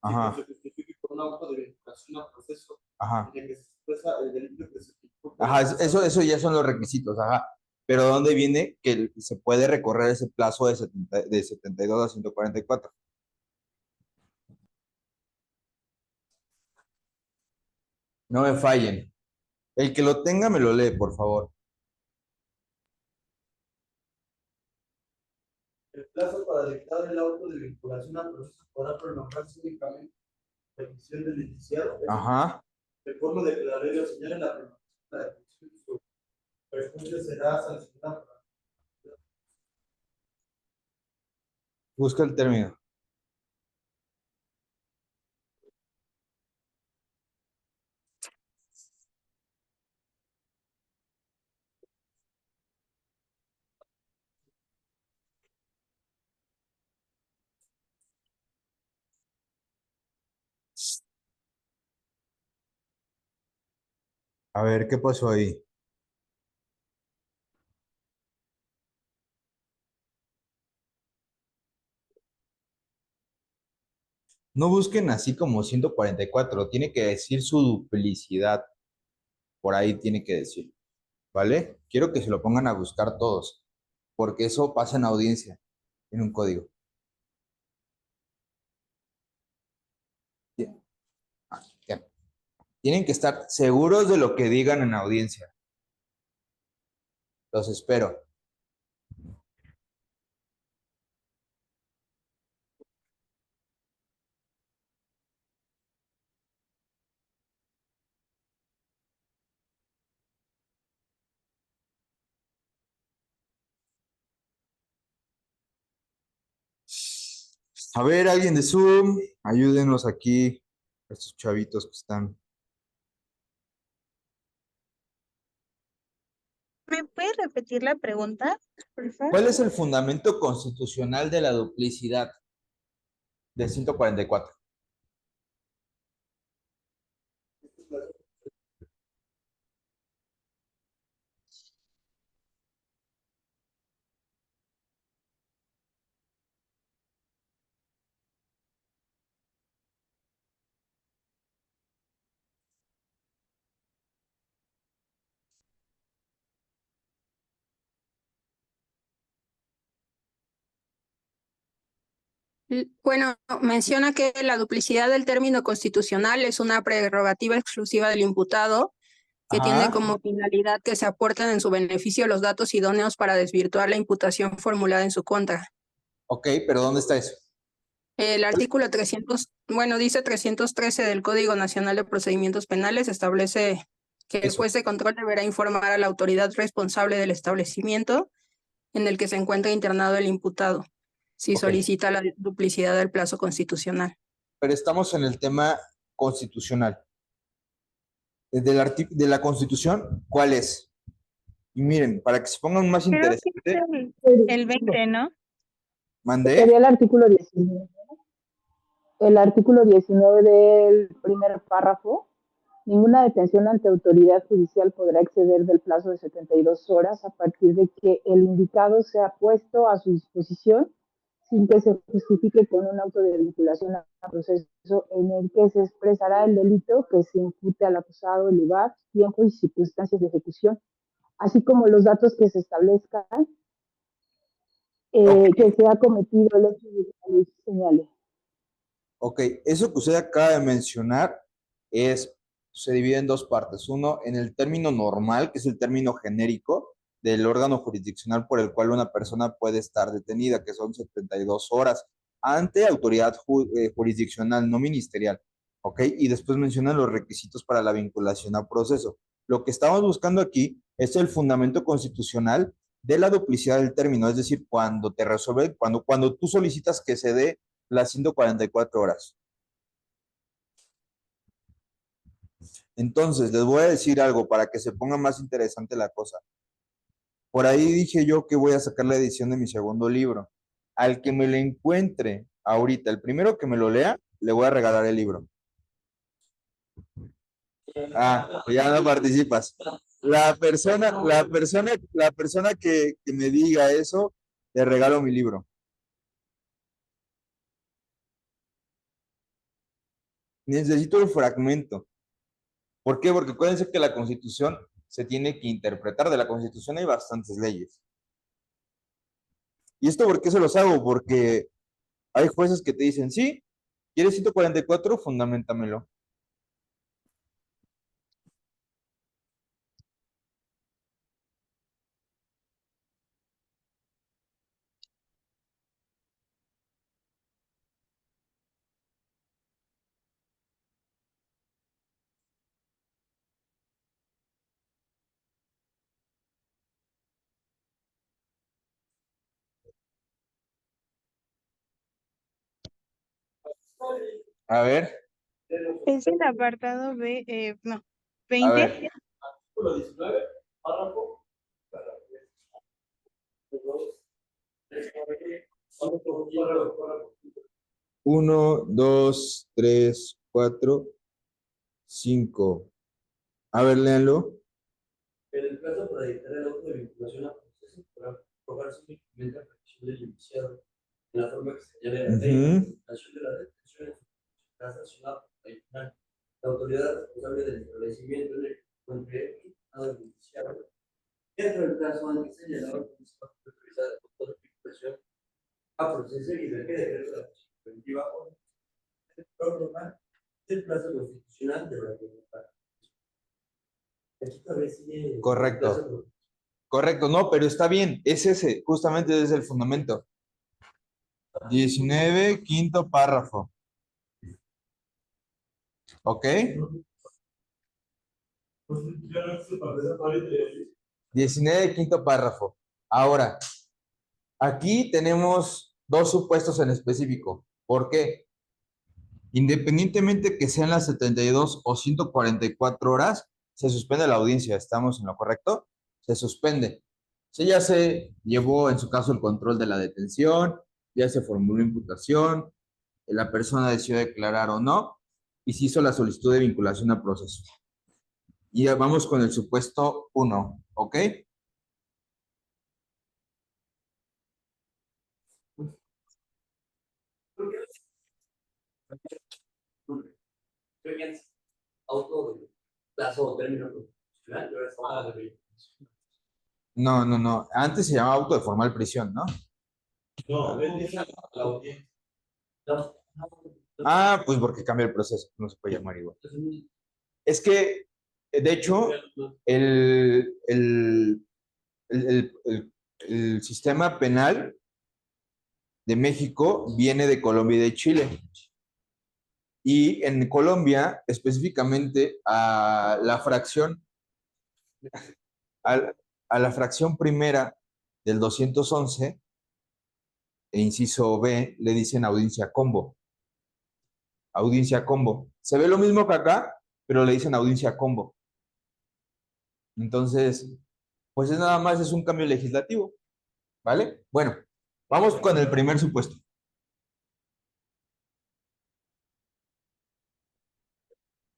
ajá, se justifique por un auto de vinculación al proceso ajá. en el que se expresa el delito que se tipificó. Ajá, eso ya son los requisitos, ajá. Pero ¿dónde viene que se puede recorrer ese plazo de 72 a 144? No me fallen. El que lo tenga me lo lee, por favor. para dictar el auto de vinculación a proceso podrá prolongarse únicamente la petición del indiciado, Ajá. de forma de que la ley lo señale la prolongación de la petición. Su respuesta será sancionada. Busca el término. A ver, ¿qué pasó ahí? No busquen así como 144, tiene que decir su duplicidad. Por ahí tiene que decir, ¿vale? Quiero que se lo pongan a buscar todos, porque eso pasa en audiencia, en un código. Bien. Bien. Tienen que estar seguros de lo que digan en audiencia. Los espero. A ver, alguien de Zoom, ayúdenos aquí, estos chavitos que están. ¿Me puedes repetir la pregunta, por favor? ¿Cuál es el fundamento constitucional de la duplicidad del 144? Bueno, menciona que la duplicidad del término constitucional es una prerrogativa exclusiva del imputado que tiene Ajá. como finalidad que se aporten en su beneficio los datos idóneos para desvirtuar la imputación formulada en su contra. Ok, pero ¿dónde está eso? El artículo 300, bueno, dice 313 del Código Nacional de Procedimientos Penales establece que el Eso. juez de control deberá informar a la autoridad responsable del establecimiento en el que se encuentra internado el imputado, si Ok. solicita la duplicidad del plazo constitucional. Pero estamos en el tema constitucional. De la Constitución, ¿cuál es? Y miren, para que se pongan más Creo que interesante, es el 20, ¿no? mandé. Sería el artículo 19. El artículo 19 del primer párrafo. Ninguna detención ante autoridad judicial podrá exceder del plazo de 72 horas a partir de que el indicado sea puesto a su disposición sin que se justifique con un auto de vinculación a proceso en el que se expresará el delito que se impute al acusado, el lugar, tiempo y circunstancias de ejecución, así como los datos que se establezcan Ok, que se ha cometido el hecho de que la ley señale. ok, eso que usted acaba de mencionar se divide en dos partes. Uno, en el término normal, que es el término genérico del órgano jurisdiccional por el cual una persona puede estar detenida, que son 72 horas, ante autoridad jurisdiccional, no ministerial. ¿Ok? Y después mencionan los requisitos para la vinculación a proceso. Lo que estamos buscando aquí es el fundamento constitucional de la duplicidad del término, es decir, cuando te resuelve, cuando tú solicitas que se dé las 144 horas. Entonces, les voy a decir algo para que se ponga más interesante la cosa. Por ahí dije yo que voy a sacar la edición de mi segundo libro. Al que me lo encuentre ahorita, el primero que me lo lea, le voy a regalar el libro. Ah, ya no participas. La persona que me diga eso, le regalo mi libro. Necesito el fragmento. ¿Por qué? Porque acuérdense que la Constitución se tiene que interpretar. De la Constitución hay bastantes leyes. ¿Y esto por qué se los hago? Porque hay jueces que te dicen, sí, ¿quieres 144? Fundamentamelo. A ver, Es el apartado B, no, a 20. ver. Artículo 19, párrafo. 1, 2, 3, 4, 5. A ver, léanlo. En el plazo para dictar el auto de vinculación a proceso para probarse únicamente la petición del iniciado en la forma que se señale en la ley, la implementación de la detención en su casa nacional adicional. La autoridad responsable del establecimiento en el que el iniciado dentro del plazo antes señalado con esa autorizada de control de vinculación a proceso y ver que decreto de la preventiva o prórroga del plazo constitucional de la voluntad. Aquí también sigue Correcto. Correcto, no, pero está bien. Es ese, justamente ese es el fundamento. 19, quinto párrafo. ¿Ok? 19, quinto párrafo. Ahora, aquí tenemos dos supuestos en específico. ¿Por qué? Independientemente que sean las 72 o 144 horas, se suspende la audiencia. ¿Estamos en lo correcto? Se suspende. Si ya se llevó, en su caso, el control de la detención, ya se formuló imputación, la persona decidió declarar o no, y se hizo la solicitud de vinculación a proceso. Y ya vamos con el supuesto 1, ¿ok? Auto de plazo o término constitucional, y ahora estamos de No, no, no. Antes se llamaba auto de formal prisión, ¿no? no, él dice la audiencia. No. Ah, pues porque cambia el proceso, no se puede llamar igual. Es que, de hecho, el sistema penal de México viene de Colombia y de Chile. Y en Colombia, específicamente, a la fracción primera del 211, e inciso B, le dicen audiencia combo. Audiencia combo. Se ve lo mismo que acá, pero le dicen audiencia combo. Entonces, pues es nada más, es un cambio legislativo. ¿Vale? Bueno, vamos con el primer supuesto.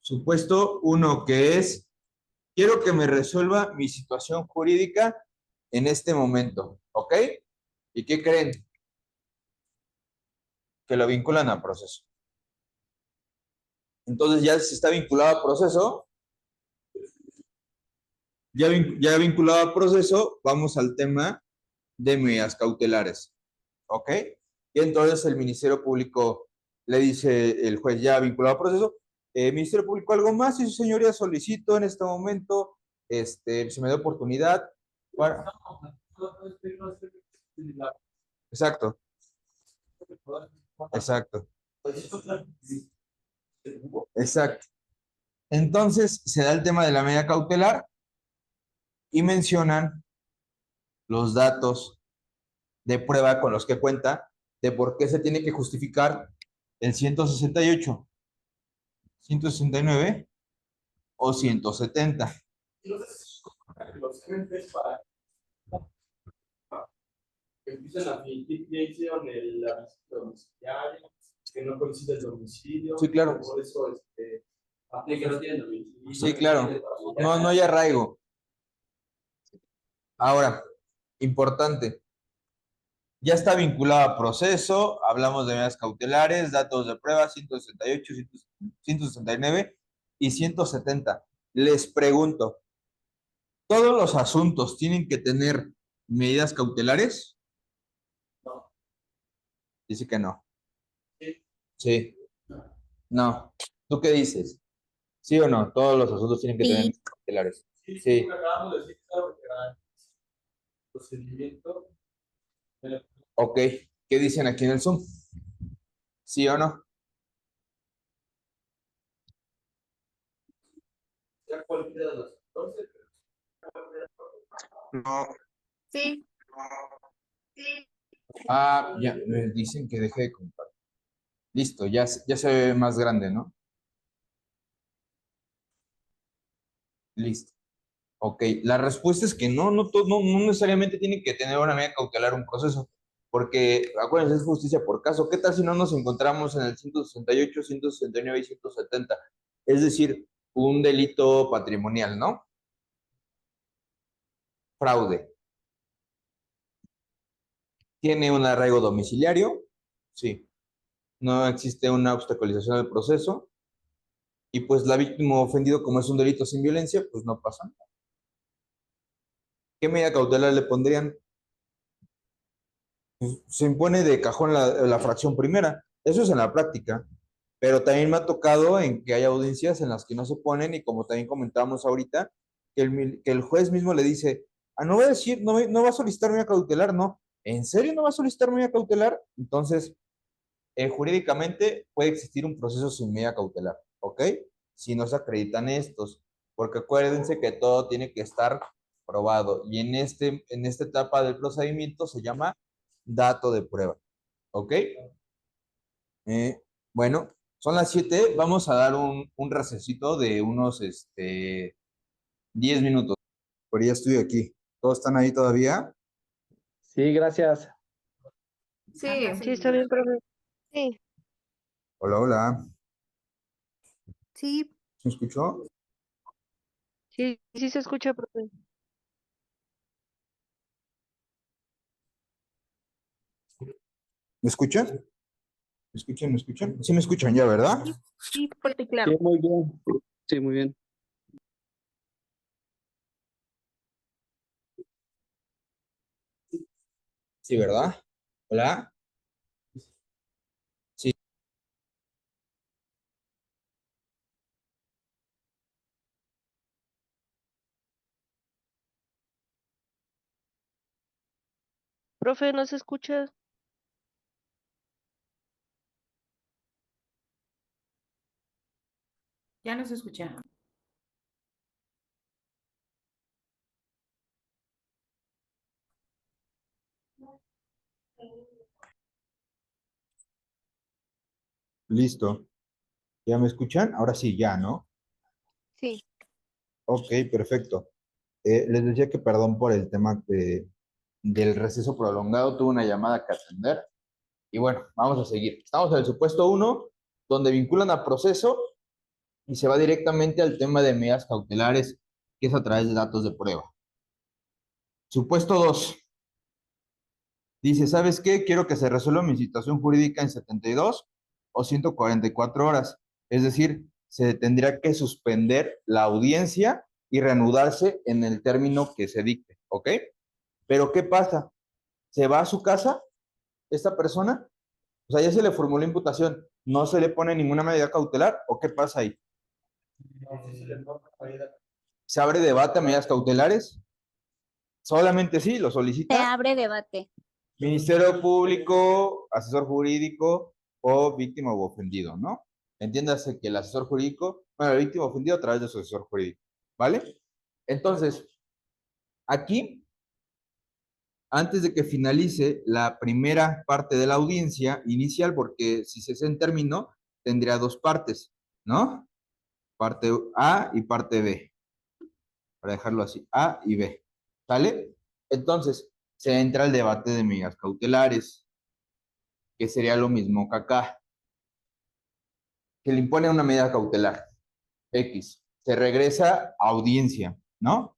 Supuesto 1, que es, quiero que me resuelva mi situación jurídica en este momento, ¿ok? ¿Y qué creen? Que lo vinculan a proceso. Entonces ya se está vinculado a proceso. Ya vinculado a proceso, vamos al tema de medidas cautelares, ¿ok? Y entonces el Ministerio Público le dice, el juez ya vinculado a proceso, Ministerio Público, ¿algo más? Y su señoría solicito en este momento, se me da oportunidad para... Exacto. Exacto. Exacto. Entonces se da el tema de la medida cautelar y mencionan los datos de prueba con los que cuenta de por qué se tiene que justificar el 168, 169 o 170. Los agentes para que empiecen a fingir que hicieron la visita domiciliaria, que no coincide el domicilio. Sí, claro. Por eso, que no tienen domicilio. Sí, claro. No hay arraigo. Ahora, importante. Ya está vinculado a proceso, hablamos de medidas cautelares, datos de prueba 168, 169 y 170. Les pregunto, ¿todos los asuntos tienen que tener medidas cautelares? No. Dice que no. Sí. Sí. No. ¿Tú qué dices? ¿Sí o no? Todos los asuntos tienen que tener medidas cautelares. Sí. Acabamos de decir, claro, que era procedimiento. Ok. ¿Qué dicen aquí en el Zoom? ¿Sí o no? Ya cualquiera de las 14. No. Sí. Ah, ya, me dicen que deje de contar. Listo, ya se ve más grande, ¿no? Listo. Ok, la respuesta es que no necesariamente tiene que tener una medida cautelar un proceso, porque acuérdense, es justicia por caso. ¿Qué tal si no nos encontramos en el 168, 169 y 170? Es decir, un delito patrimonial, ¿no? Fraude. ¿Tiene un arraigo domiciliario? Sí. No existe una obstaculización del proceso. Y pues la víctima ofendido, como es un delito sin violencia, pues no pasa nada. ¿Qué medida cautelar le pondrían? Pues, se impone de cajón la fracción primera. Eso es en la práctica. Pero también me ha tocado en que hay audiencias en las que no se ponen y como también comentábamos ahorita, que el juez mismo le dice, no va a decir, no va a solicitar medida cautelar, no. ¿En serio no va a solicitar medida cautelar? Entonces, jurídicamente puede existir un proceso sin medida cautelar, ¿ok? Si no se acreditan estos, porque acuérdense que todo tiene que estar probado y en esta etapa del procedimiento se llama dato de prueba, ¿ok? Bueno, son las 7, vamos a dar un recesito de unos 10 minutos. Por ya estoy aquí. ¿Todos están ahí todavía? Sí, gracias. Sí. Sí, está bien, profe. Sí. Hola, hola. Sí, ¿Se escuchó? sí, sí se escucha, profe. ¿Me escuchan? ¿Me escuchan? ¿Me escuchan? Sí me escuchan ya, ¿verdad? Sí, fuerte y Sí, claro. muy bien. Sí, muy bien. Sí, ¿verdad? Hola. Sí. Profe, ¿no se escucha? Ya no se escucha. Listo. ¿Ya me escuchan? Ahora sí, ya, ¿no? Sí. Ok, perfecto. Les decía que perdón por el tema del receso prolongado, tuve una llamada que atender. Y bueno, vamos a seguir. Estamos en el supuesto uno, donde vinculan a proceso y se va directamente al tema de medidas cautelares, que es a través de datos de prueba. Supuesto 2 dice, ¿sabes qué? Quiero que se resuelva mi situación jurídica en 72 o 144 horas. Es decir, se tendría que suspender la audiencia y reanudarse en el término que se dicte, ¿ok? Pero ¿qué pasa? ¿Se va a su casa esta persona? O sea, ya se le formuló imputación, ¿no se le pone ninguna medida cautelar o qué pasa ahí? ¿Se abre debate a medidas cautelares? Solamente sí, lo Se solicita abre debate. Ministerio Público, asesor jurídico o víctima u ofendido, ¿no? Entiéndase que el asesor jurídico, bueno, el víctima ofendido a través de su asesor jurídico, ¿vale? Entonces, aquí, antes de que finalice la primera parte de la audiencia inicial, porque si se término, tendría dos partes, ¿no? Parte A y parte B, para dejarlo así, A y B, ¿sale? Entonces, se entra el debate de medidas cautelares, que sería lo mismo que acá, que le impone una medida cautelar, X, se regresa a audiencia, ¿no?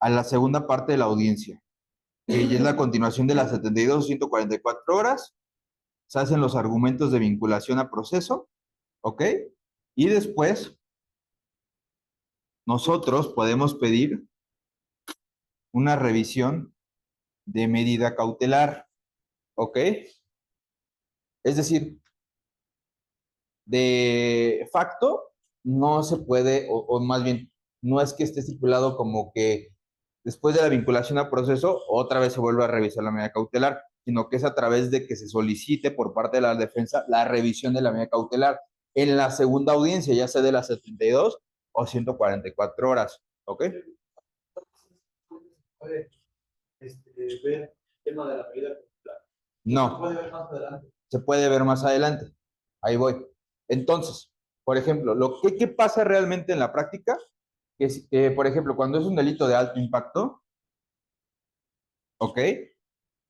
A la segunda parte de la audiencia, que ya es la continuación de las 72 o 144 horas, se hacen los argumentos de vinculación a proceso, ¿ok? Y después, nosotros podemos pedir una revisión de medida cautelar, ¿ok? Es decir, de facto no se puede, o más bien, no es que esté estipulado como que después de la vinculación a proceso, otra vez se vuelve a revisar la medida cautelar, sino que es a través de que se solicite por parte de la defensa la revisión de la medida cautelar en la segunda audiencia, ya sea de las 72 o 144 horas, ¿ok? Puede ver el tema de la medida cautelar. No. Se puede ver más adelante. Se puede ver más adelante. ahí voy. Entonces, por ejemplo, ¿qué pasa realmente en la práctica? Que, por ejemplo, cuando es un delito de alto impacto, ¿ok?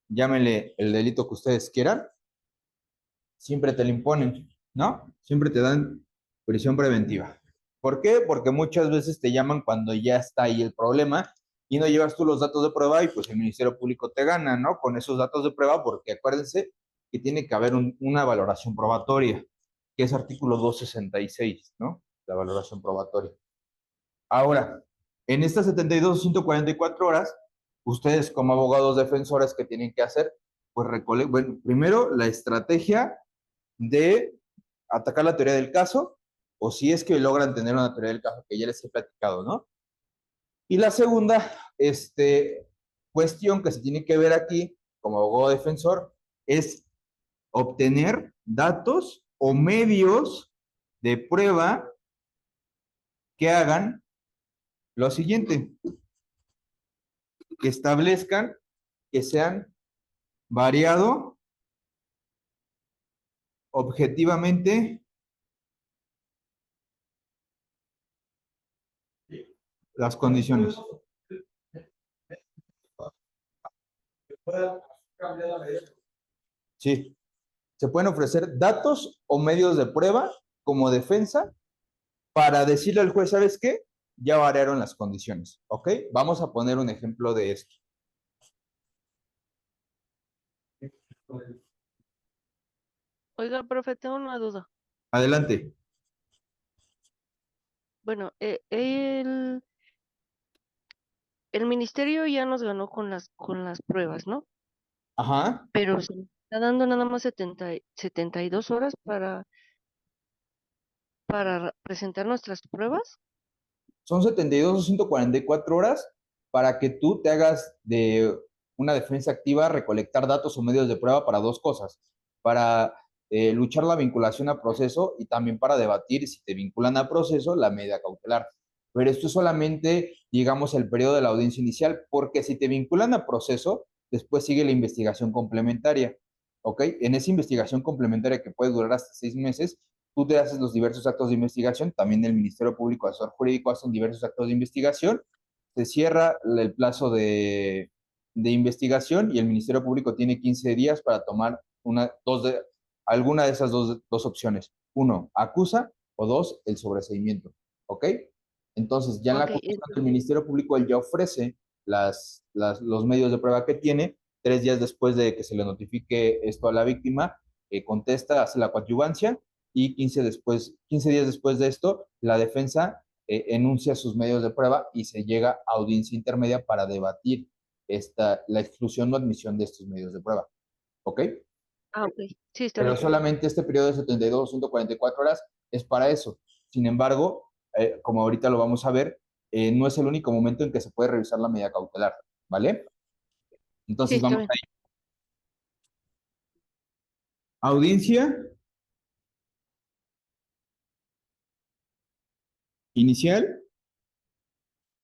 Llámenle el delito que ustedes quieran, siempre te lo imponen, ¿no? Siempre te dan prisión preventiva. ¿Por qué? Porque muchas veces te llaman cuando ya está ahí el problema y no llevas tú los datos de prueba y pues el Ministerio Público te gana, ¿no? Con esos datos de prueba, porque acuérdense que tiene que haber una valoración probatoria, que es artículo 266, ¿no? La valoración probatoria. Ahora, en estas 72 o 144 horas, ustedes como abogados defensores, ¿qué tienen que hacer? Pues bueno, primero la estrategia de atacar la teoría del caso, o si es que logran tener una teoría del caso que ya les he platicado, ¿no? Y la segunda, cuestión que se tiene que ver aquí, como abogado defensor, es obtener datos o medios de prueba que hagan lo siguiente, que establezcan que sean variado objetivamente las condiciones. Sí, se pueden ofrecer datos o medios de prueba como defensa para decirle al juez, ¿sabes qué? Ya variaron las condiciones, ¿ok? Vamos a poner un ejemplo de esto. Oiga, profe, tengo una duda. Adelante. Bueno, el ministerio ya nos ganó con las pruebas, ¿no? Ajá. Pero se nos está dando nada más 72 horas para presentar nuestras pruebas. Son 72 o 144 horas para que tú te hagas de una defensa activa, recolectar datos o medios de prueba para dos cosas, para luchar la vinculación a proceso y también para debatir si te vinculan a proceso la medida cautelar. Pero esto es solamente, digamos, el periodo de la audiencia inicial, porque si te vinculan a proceso, después sigue la investigación complementaria, ¿ok? En esa investigación complementaria que puede durar hasta 6 meses, tú te haces los diversos actos de investigación, también el Ministerio Público Asesor Jurídico hacen diversos actos de investigación, se cierra el plazo de investigación y el Ministerio Público tiene 15 días para tomar alguna de esas dos opciones. Uno, acusa o dos, el sobreseimiento. ¿Ok? Entonces, ya en la acusación del Ministerio Público, él ya ofrece los medios de prueba que tiene. 3 días después de que se le notifique esto a la víctima, contesta, hace la coadyuvancia y 15 días después de esto, la defensa enuncia sus medios de prueba y se llega a audiencia intermedia para debatir la exclusión o admisión de estos medios de prueba. ¿Ok? Ah, ok. Sí, está Pero bien. solamente este periodo de 72 o 144 horas es para eso. Sin embargo, como ahorita lo vamos a ver, no es el único momento en que se puede revisar la medida cautelar, ¿vale? Entonces Sí, está vamos bien. ahí. Audiencia inicial.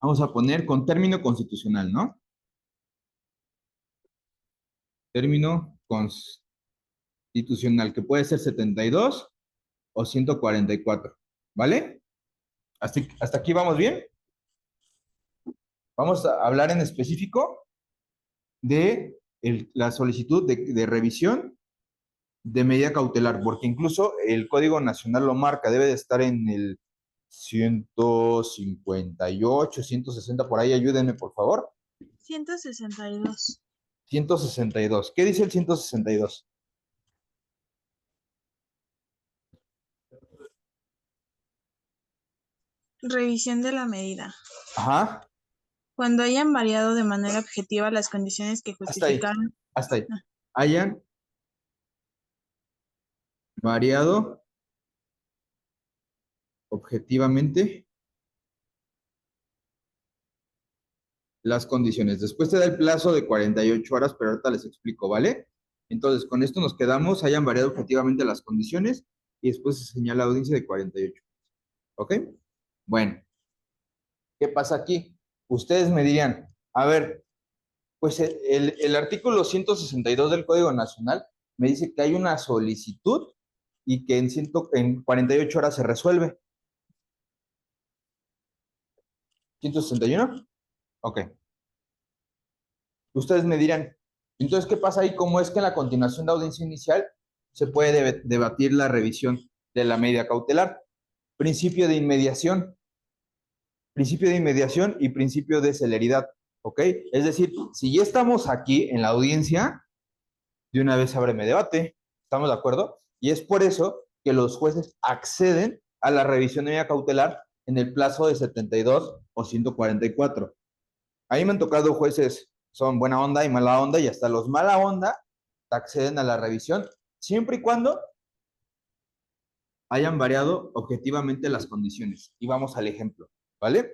Vamos a poner con término constitucional, ¿no? Término constitucional, que puede ser 72 o 144, ¿vale? ¿Hasta aquí vamos bien? Vamos a hablar en específico de la solicitud de revisión de medida cautelar, porque incluso el Código Nacional lo marca, debe de estar en el 158, 160, por ahí, ayúdenme, por favor. 162. 162. ¿Qué dice el 162? Revisión de la medida. Ajá. Cuando hayan variado de manera objetiva las condiciones que justificaron. Hasta ahí. Hayan variado objetivamente las condiciones. Después te da el plazo de 48 horas, pero ahorita les explico, ¿vale? Entonces, con esto nos quedamos, hayan variado objetivamente las condiciones y después se señala audiencia de 48. ¿Ok? Bueno, ¿qué pasa aquí? Ustedes me dirían, a ver, pues el artículo 162 del Código Nacional me dice que hay una solicitud y que en 48 horas se resuelve. ¿161? Ok. Ustedes me dirán, entonces, ¿qué pasa ahí? ¿Cómo es que en la continuación de audiencia inicial se puede debatir la revisión de la medida cautelar? Principio de inmediación. Principio de inmediación y principio de celeridad, ¿ok? Es decir, si ya estamos aquí en la audiencia, de una vez ábreme debate, ¿estamos de acuerdo? Y es por eso que los jueces acceden a la revisión de medida cautelar en el plazo de 72 o 144. Ahí me han tocado jueces, son buena onda y mala onda, y hasta los mala onda acceden a la revisión, siempre y cuando hayan variado objetivamente las condiciones. Y vamos al ejemplo, ¿vale?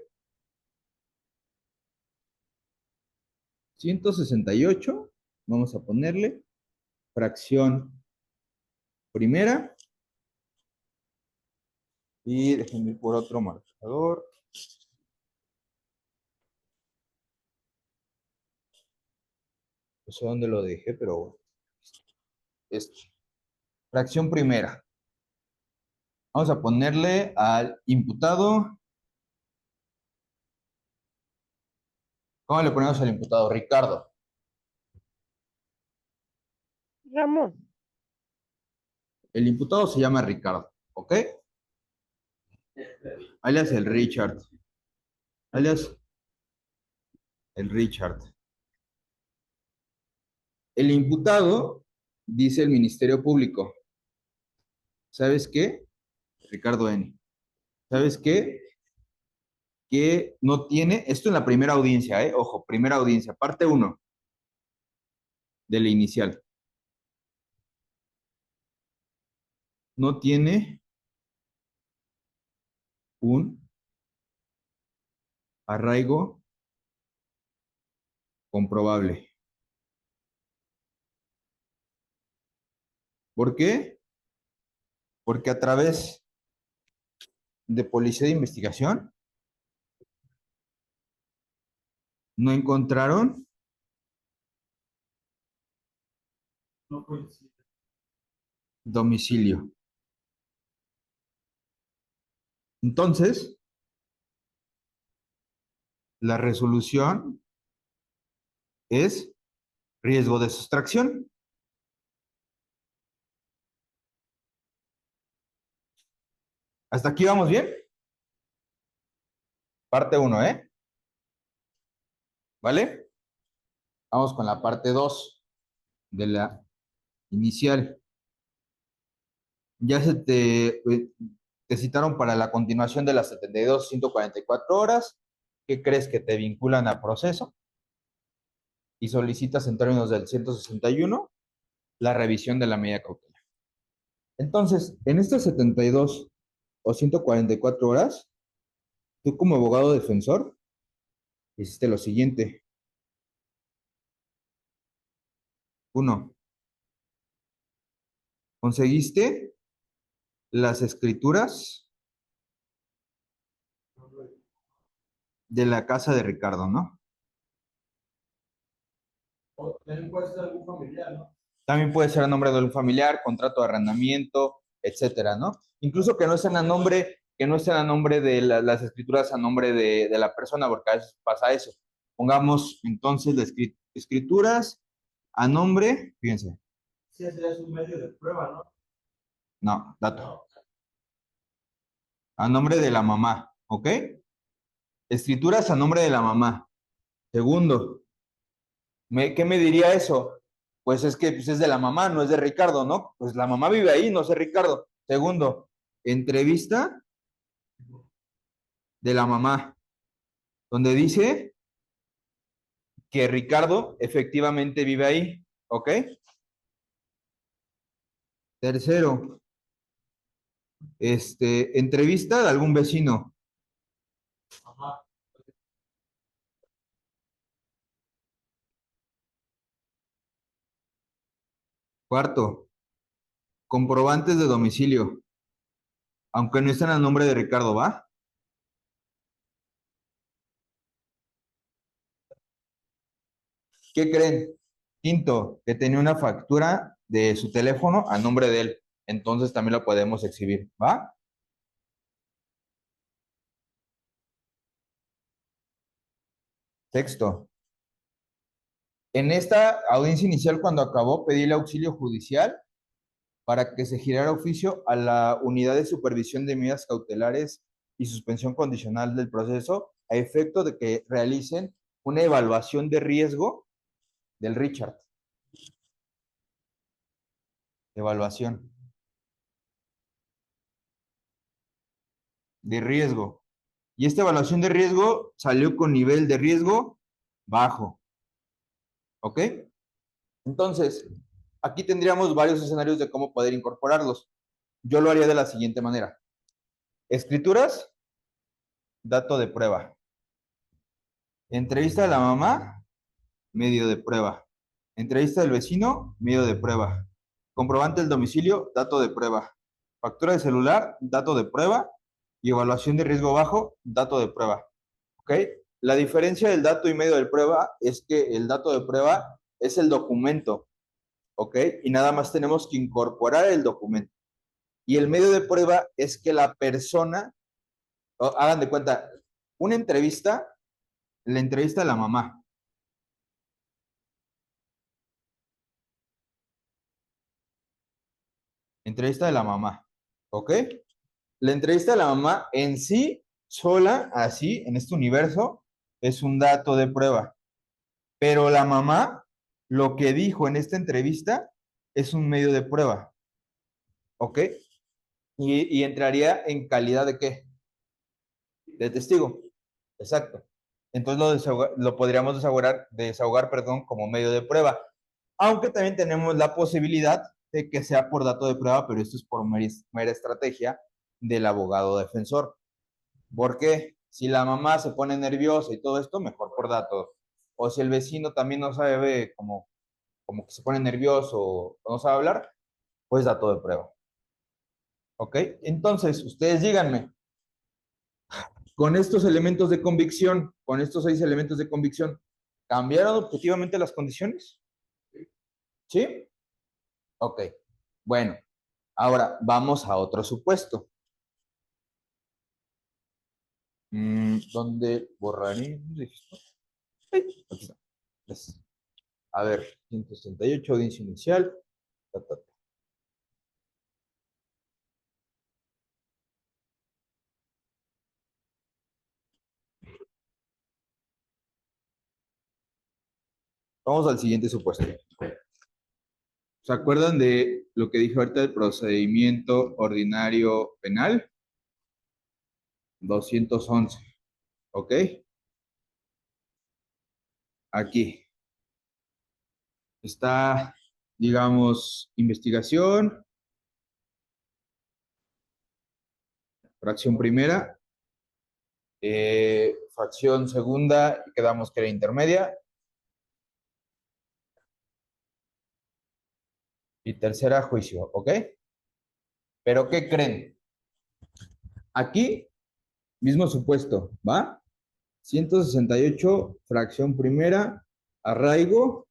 168, vamos a ponerle fracción primera, y déjenme ir por otro marcador. No sé dónde lo dejé, pero bueno. Fracción primera. Vamos a ponerle al imputado. ¿Cómo le ponemos al imputado? Ricardo. Ramón. El imputado se llama Ricardo, ¿ok? Alias el Richard. Alias el Richard. El imputado, dice el Ministerio Público. ¿Sabes qué? Ricardo N. ¿Sabes qué? Que no tiene, esto en la primera audiencia, ojo, primera audiencia, parte 1 de la inicial. No tiene un arraigo comprobable. ¿Por qué? Porque a través de policía de investigación no encontraron domicilio. Entonces, la resolución es riesgo de sustracción. ¿Hasta aquí vamos bien? Parte 1, ¿eh? ¿Vale? Vamos con la parte 2 de la inicial. Ya te citaron para la continuación de las 72, 144 horas. ¿Qué crees que te vinculan a proceso? Y solicitas en términos del 161 la revisión de la medida cautelar. Entonces, en estas 72 o 144 horas, tú como abogado defensor hiciste lo siguiente. 1. Conseguiste las escrituras de la casa de Ricardo, ¿no? También puede ser algún familiar, ¿no? También puede ser a nombre de un familiar, contrato de arrendamiento, etcétera, ¿no? Incluso que no estén a nombre, de las escrituras a nombre de la persona, porque a veces pasa eso. Pongamos entonces las escrituras a nombre, fíjense. Sí, ese es un medio de prueba, ¿no? No, dato. A nombre de la mamá, ¿ok? Escrituras a nombre de la mamá. Segundo, ¿qué me diría eso? Pues es que es de la mamá, no es de Ricardo, ¿no? Pues la mamá vive ahí, no es de Ricardo. Segundo, entrevista de la mamá, donde dice que Ricardo efectivamente vive ahí, ¿ok? Tercero, entrevista de algún vecino. Ajá. Cuarto, comprobantes de domicilio, aunque no estén a nombre de Ricardo, ¿va? ¿Qué creen? Quinto, que tenía una factura de su teléfono a nombre de él. entonces también lo podemos exhibir, ¿va? Texto. En esta audiencia inicial, cuando acabó, pedí el auxilio judicial para que se girara oficio a la unidad de supervisión de medidas cautelares y suspensión condicional del proceso a efecto de que realicen una evaluación de riesgo del Richard. Evaluación de riesgo. Y esta evaluación de riesgo salió con nivel de riesgo bajo. ¿Ok? Entonces, aquí tendríamos varios escenarios de cómo poder incorporarlos. Yo lo haría de la siguiente manera. Escrituras, dato de prueba. Entrevista de la mamá, medio de prueba. Entrevista del vecino, medio de prueba. Comprobante del domicilio, dato de prueba. Factura de celular, dato de prueba. Y evaluación de riesgo bajo, dato de prueba. ¿Ok? La diferencia del dato y medio de prueba es que el dato de prueba es el documento. ¿Ok? Y nada más tenemos que incorporar el documento. Y el medio de prueba es que la persona, hagan de cuenta, una entrevista, la entrevista de la mamá. Entrevista de la mamá, ¿ok? La entrevista de la mamá en sí, sola, así, en este universo, es un dato de prueba. Pero la mamá, lo que dijo en esta entrevista, es un medio de prueba, ¿ok? Y entraría en calidad de ¿qué? De testigo, exacto. Entonces lo podríamos desahogar, perdón, como medio de prueba. Aunque también tenemos la posibilidad de que sea por dato de prueba, pero esto es por mera estrategia del abogado defensor. Porque si la mamá se pone nerviosa y todo esto, mejor por datos. O si el vecino también no sabe, como que se pone nervioso o no sabe hablar, pues dato de prueba. ¿Ok? Entonces, ustedes díganme, con estos elementos de convicción, con estos 6 elementos de convicción, ¿cambiaron objetivamente las condiciones? ¿Sí? Ok. Bueno, ahora vamos a otro supuesto. ¿Dónde borraré? Aquí está. A ver, 168, audiencia inicial. Ta, ta, ta. Vamos al siguiente supuesto. ¿Se acuerdan de lo que dije ahorita del procedimiento ordinario penal? 211. ¿Ok? Aquí está, digamos, investigación, fracción primera, fracción segunda, quedamos que era intermedia, y tercera, juicio, ¿ok? Pero ¿qué creen? Aquí, mismo supuesto, ¿va? 168, fracción primera, arraigo,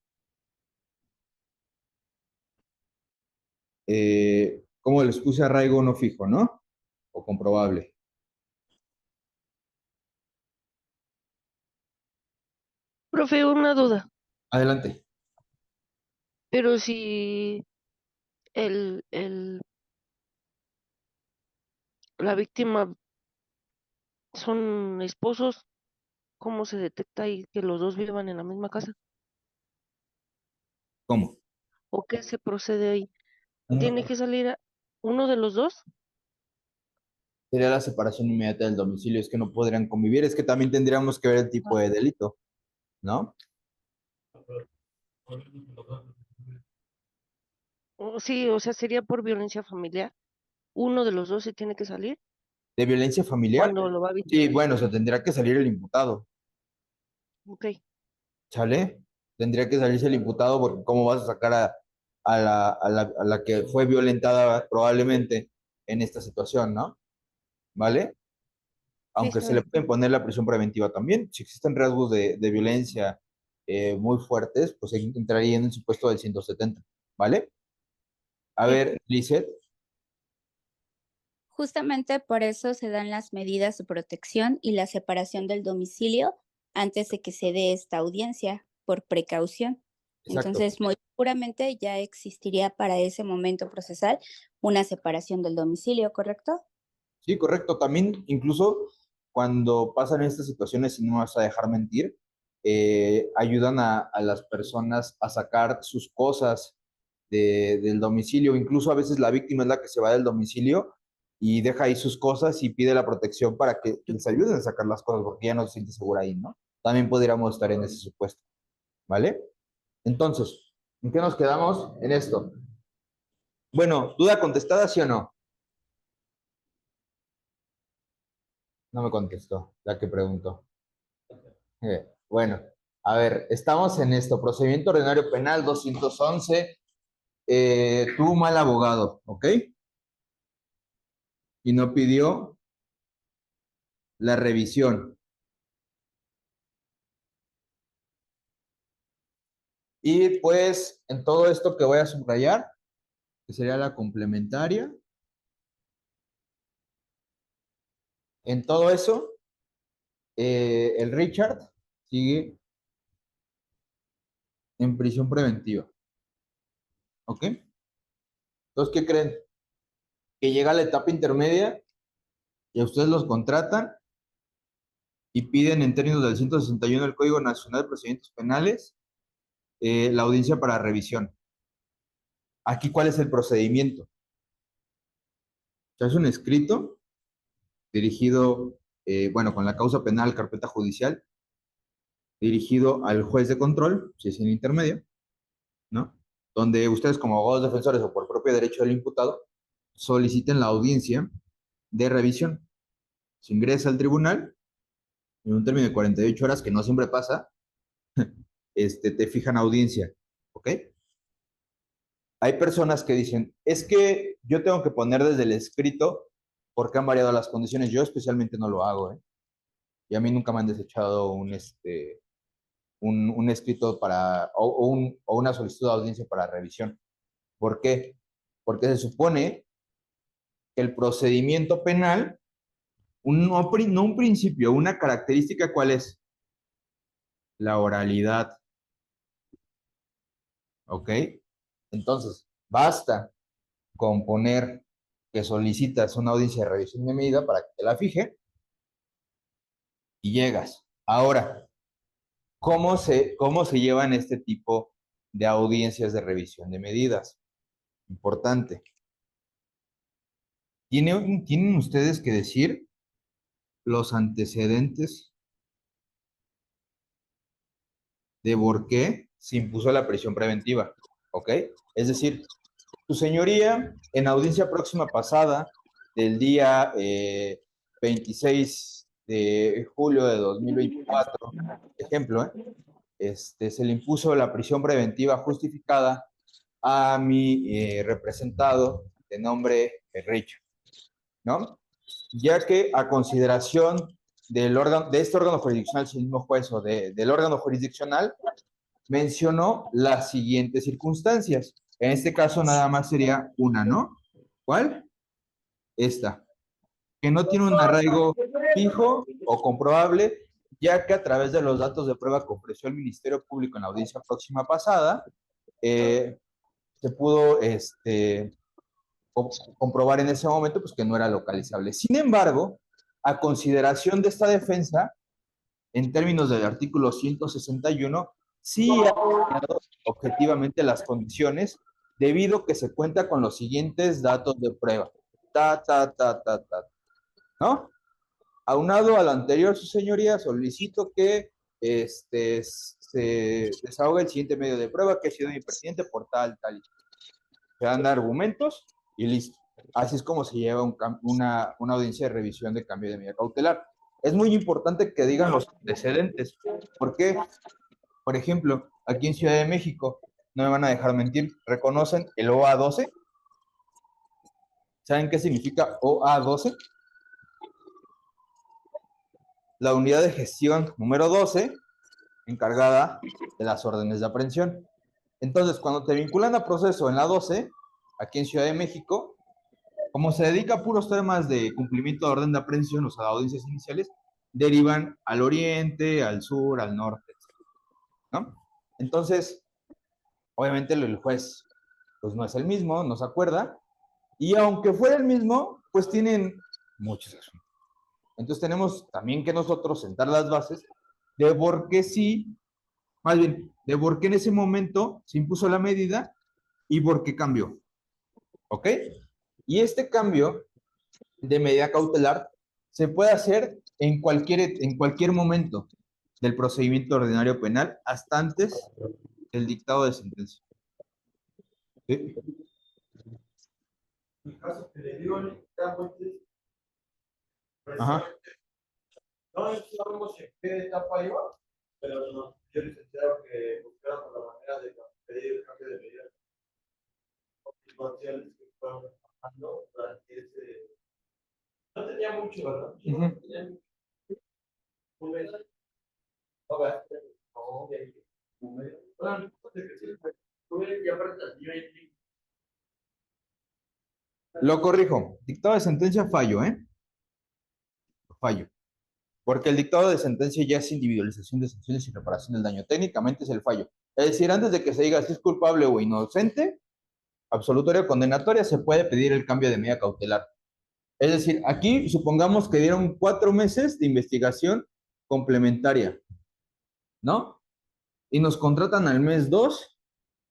¿cómo les puse arraigo no fijo, no? O comprobable. Profe, una duda. Adelante. Pero si el, el, la víctima son esposos, ¿cómo se detecta ahí que los dos vivan en la misma casa? ¿Cómo? ¿O qué se procede ahí? ¿Tiene No, que salir uno de los dos? sería la separación inmediata del domicilio, es que no podrían convivir, es que también tendríamos que ver el tipo de delito, ¿no? Sí, o sea, sería por violencia familiar. Uno de los dos se tiene que salir ¿De violencia familiar? cuando lo va a Sí, visitar. bueno, se tendría que salir el imputado, Ok. ¿sale? Tendría que salirse el imputado porque ¿cómo vas a sacar a la que fue violentada probablemente en esta situación, ¿no? ¿Vale? Sí, Aunque está se le bien. puede poner la prisión preventiva también. Si existen rasgos de violencia muy fuertes, pues entraría en el supuesto del 170, ¿vale? A Sí. ver, Lizeth, Justamente por eso se dan las medidas de protección y la separación del domicilio antes de que se dé esta audiencia, por precaución. Exacto. Entonces, muy seguramente ya existiría para ese momento procesal una separación del domicilio, ¿correcto? Sí, correcto. También, incluso cuando pasan estas situaciones, y no me vas a dejar mentir, ayudan a las personas a sacar sus cosas del domicilio. Incluso a veces la víctima es la que se va del domicilio y deja ahí sus cosas y pide la protección para que les ayuden a sacar las cosas porque ya no se siente segura ahí, ¿no? También podríamos estar en ese supuesto, ¿vale? Entonces, ¿en qué nos quedamos? En esto. Bueno, ¿duda contestada, sí o no? No me contestó, la que preguntó. Bueno, a ver, estamos en esto. Procedimiento ordinario penal 211. Tuvo mal abogado, ¿ok? Y no pidió la revisión. Y pues en todo esto que voy a subrayar, que sería la complementaria, en todo eso, el Richard sigue en prisión preventiva. ¿Ok? Entonces, ¿qué creen? Que llega la etapa intermedia y a ustedes los contratan y piden en términos del 161 del Código Nacional de Procedimientos Penales la audiencia para revisión. Aquí, ¿cuál es el procedimiento? Se hace un escrito dirigido, bueno, con la causa penal, carpeta judicial, dirigido al juez de control, si es en intermedio, ¿no? Donde ustedes como abogados defensores o por propio derecho del imputado soliciten la audiencia de revisión. Se ingresa al tribunal en un término de 48 horas, que no siempre pasa, te fijan audiencia, ¿ok? Hay personas que dicen, es que yo tengo que poner desde el escrito porque han variado las condiciones. Yo especialmente no lo hago, ¿eh? Y a mí nunca me han desechado un escrito para, o una solicitud de audiencia para revisión. ¿Por qué? Porque se supone que el procedimiento penal, no un principio, una característica, ¿cuál es? La oralidad. ¿Ok? Entonces, basta con poner que solicitas una audiencia de revisión de medida para que te la fije y llegas. Ahora, ¿cómo se llevan este tipo de audiencias de revisión de medidas? Importante. ¿Tienen ustedes que decir los antecedentes de por qué se impuso la prisión preventiva? ¿Ok? Es decir, tu señoría, en audiencia próxima pasada, del día 26 de julio de 2024, ejemplo, se le impuso la prisión preventiva justificada a mi representado de nombre Richard, ¿no? Ya que a consideración de este órgano jurisdiccional, si el mismo juez o del órgano jurisdiccional, mencionó las siguientes circunstancias. En este caso nada más sería una, ¿no? ¿Cuál? Esta. Que no tiene un arraigo fijo o comprobable, ya que a través de los datos de prueba que ofreció el Ministerio Público en la audiencia próxima pasada, se pudo comprobar en ese momento pues, que no era localizable. Sin embargo, a consideración de esta defensa, en términos del artículo 161, sí ha determinado objetivamente las condiciones, debido que se cuenta con los siguientes datos de prueba. ¿No? Aunado a lo anterior, su señoría, solicito que se desahogue el siguiente medio de prueba que ha sido impertinente por tal. Se dan argumentos y listo. Así es como se lleva una audiencia de revisión de cambio de medida cautelar. Es muy importante que digan los antecedentes. ¿Por qué? Por ejemplo, aquí en Ciudad de México, no me van a dejar mentir, ¿reconocen el OA12? ¿Saben qué significa OA12? La unidad de gestión número 12, encargada de las órdenes de aprehensión. Entonces, cuando te vinculan a proceso en la 12, aquí en Ciudad de México, Como se dedica a puros temas de cumplimiento de orden de aprehensión, o sea, audiencias iniciales, derivan al oriente, al sur, al norte, ¿no? Entonces, obviamente el juez, pues no es el mismo, no se acuerda, y aunque fuera el mismo, pues tienen muchos asuntos. Entonces tenemos también que nosotros sentar las bases de por qué sí, más bien, de por qué en ese momento se impuso la medida y por qué cambió. ¿Ok? Y este cambio de medida cautelar se puede hacer en cualquier momento del procedimiento ordinario penal hasta antes del dictado de sentencia. ¿Sí? El caso que le dio el Ajá. no sabemos en qué etapa iba, pero no, yo licenciado que buscaron la manera de pedir el cambio de medida parciales que fueron trabajando durante ese. No tenía mucho, ¿verdad? No tenía mucho. Un mes. A ver, no, de ahí. Un mes. Bueno, y aparte, Lo corrijo. Dictado de sentencia, fallo, ¿eh? Fallo. Porque el dictado de sentencia ya es individualización de sanciones y reparación del daño. Técnicamente es el fallo. Es decir, antes de que se diga si es culpable o inocente, absolutoria o condenatoria, se puede pedir el cambio de medida cautelar. Es decir, aquí supongamos que dieron 4 meses de investigación complementaria, ¿no? Y nos contratan al mes 2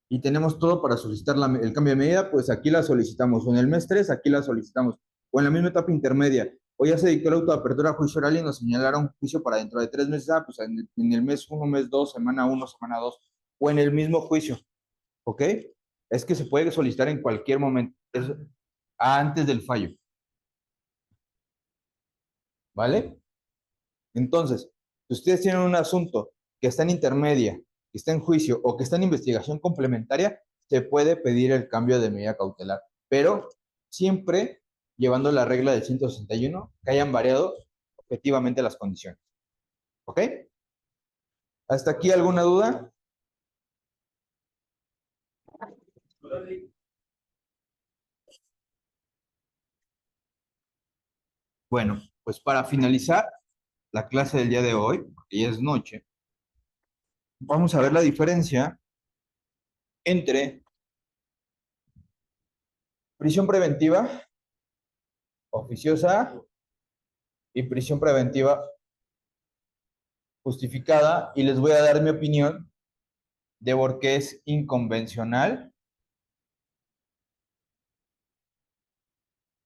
y tenemos todo para solicitar el cambio de medida, pues aquí la solicitamos. O en el mes 3, aquí la solicitamos. O en la misma etapa intermedia. O ya se dictó la autoapertura a juicio oral y nos señalaron juicio para dentro de 3 meses. Pues en el mes 1, mes 2, semana 1, semana 2. O en el mismo juicio. ¿Ok? Es que se puede solicitar en cualquier momento. Antes del fallo. ¿Vale? Entonces, si ustedes tienen un asunto que está en intermedia, que está en juicio o que está en investigación complementaria, se puede pedir el cambio de medida cautelar, pero siempre llevando la regla del 161, que hayan variado objetivamente las condiciones. ¿Ok? ¿Hasta aquí alguna duda? Bueno, pues para finalizar la clase del día de hoy, porque ya es noche, vamos a ver la diferencia entre prisión preventiva oficiosa y prisión preventiva justificada, y les voy a dar mi opinión de por qué es inconvencional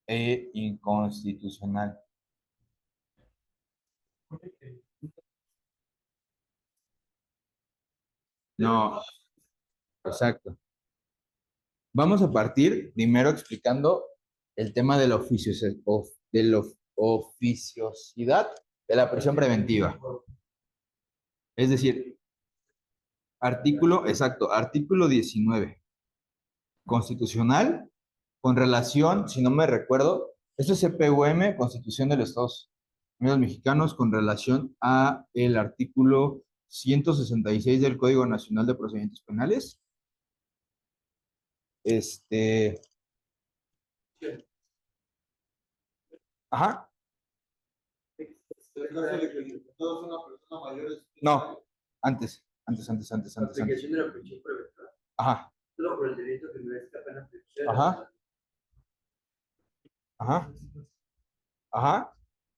e inconstitucional. No, exacto. Vamos a partir primero explicando el tema de la oficiosidad de la prisión preventiva. Es decir, artículo 19, constitucional, con relación, si no me recuerdo, esto es CPUM, Constitución de los Estados Unidos Mexicanos, con relación a el artículo 166 del Código Nacional de Procedimientos Penales. Ajá. No, antes. Aplicación de la prisión preventiva. Ajá. Solo por el delito que no es la pena prisión. Ajá. Ajá. Ajá.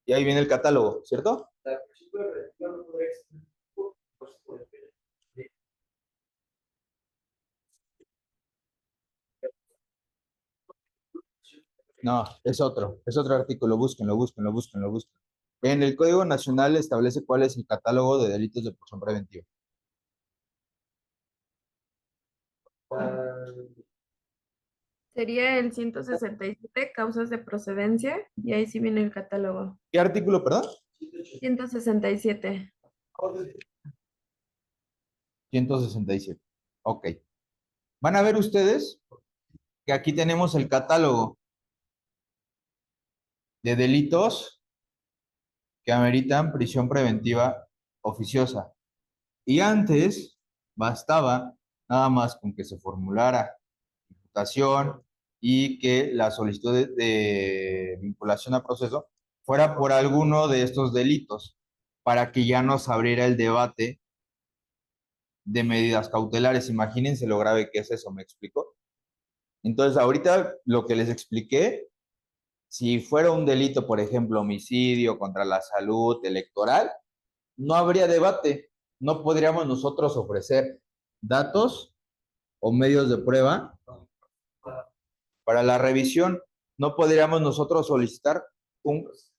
Y ahí viene el catálogo, ¿cierto? La prisión preventiva no podrá existir por el pena. No, es otro artículo, búsquenlo. En el Código Nacional establece cuál es el catálogo de delitos de prisión preventiva. Sería el 167, causas de procedencia, y ahí sí viene el catálogo. ¿Qué artículo, perdón? 167. 167. Ok. Van a ver ustedes que aquí tenemos el catálogo de delitos que ameritan prisión preventiva oficiosa. Y antes bastaba nada más con que se formulara imputación, y que la solicitud de vinculación a proceso fuera por alguno de estos delitos, para que ya nos abriera el debate de medidas cautelares. Imagínense lo grave que es eso, ¿me explico? Entonces, ahorita lo que les expliqué, si fuera un delito, por ejemplo, homicidio contra la salud electoral, no habría debate. No podríamos nosotros ofrecer datos o medios de prueba para la revisión. No podríamos nosotros solicitar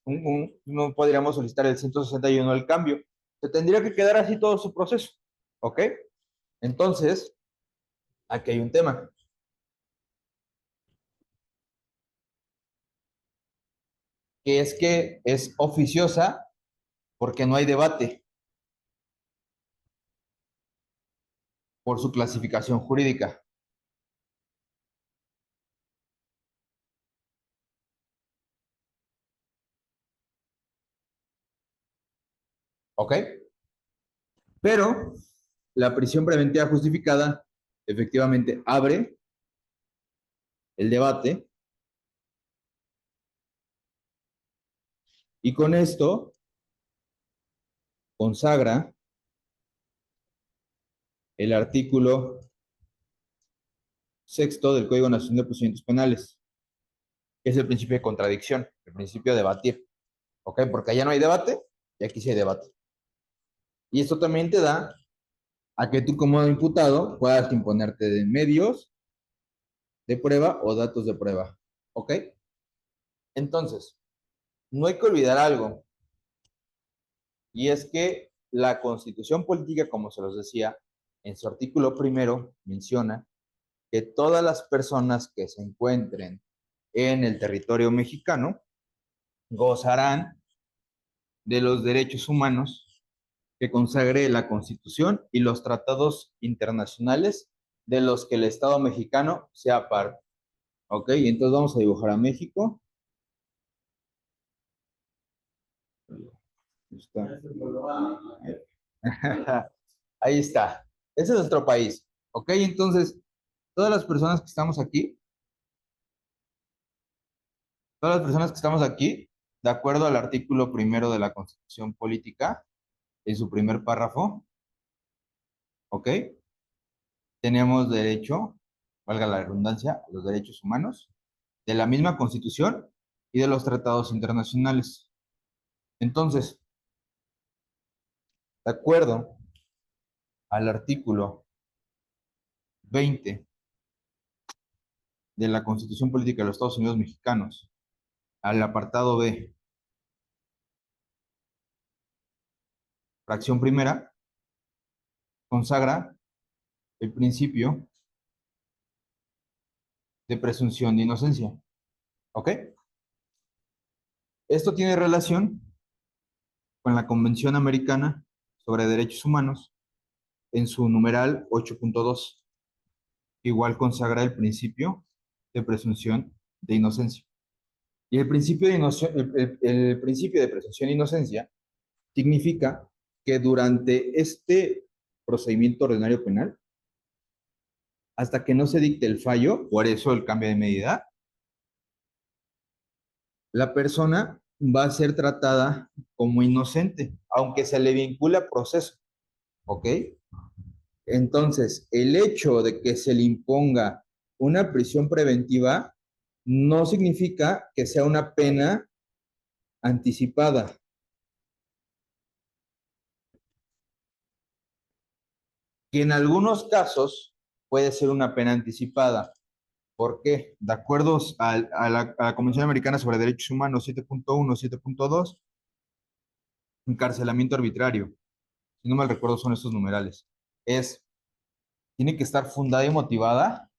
no podríamos solicitar el 161 el cambio. Se tendría que quedar así todo su proceso. ¿Ok? Entonces, aquí hay un tema. Que es oficiosa porque no hay debate por su clasificación jurídica. ¿Ok? Pero la prisión preventiva justificada efectivamente abre el debate y con esto consagra el artículo 6º del Código Nacional de Procedimientos Penales, que es el principio de contradicción, el principio de debatir. ¿Ok? Porque allá no hay debate y aquí sí hay debate. Y esto también te da a que tú como imputado puedas imponerte de medios de prueba o datos de prueba. ¿Ok? Entonces, no hay que olvidar algo, y es que la Constitución Política, como se los decía, en su artículo 1 menciona que todas las personas que se encuentren en el territorio mexicano gozarán de los derechos humanos que consagre la Constitución y los tratados internacionales de los que el Estado mexicano sea parte. ¿Ok? Y entonces vamos a dibujar a México. Ahí está. Ese es nuestro país. ¿Ok? Entonces, todas las personas que estamos aquí, de acuerdo al artículo 1 de la Constitución Política, en su primer párrafo, ¿ok? Tenemos derecho, valga la redundancia, a los derechos humanos, de la misma Constitución y de los tratados internacionales. Entonces, de acuerdo al artículo 20 de la Constitución Política de los Estados Unidos Mexicanos, al apartado B, fracción primera, consagra el principio de presunción de inocencia. ¿Ok? Esto tiene relación con la Convención Americana sobre Derechos Humanos en su numeral 8.2. Igual consagra el principio de presunción de inocencia. Y el principio el principio de presunción de inocencia significa que durante este procedimiento ordinario penal, hasta que no se dicte el fallo, por eso el cambio de medida, la persona va a ser tratada como inocente, aunque se le vincule a proceso. ¿Ok? Entonces, el hecho de que se le imponga una prisión preventiva no significa que sea una pena anticipada. Que en algunos casos puede ser una pena anticipada. ¿Por qué? De acuerdo a la Convención Americana sobre Derechos Humanos 7.1, 7.2, encarcelamiento arbitrario, si no mal recuerdo son estos numerales, tiene que estar fundada y motivada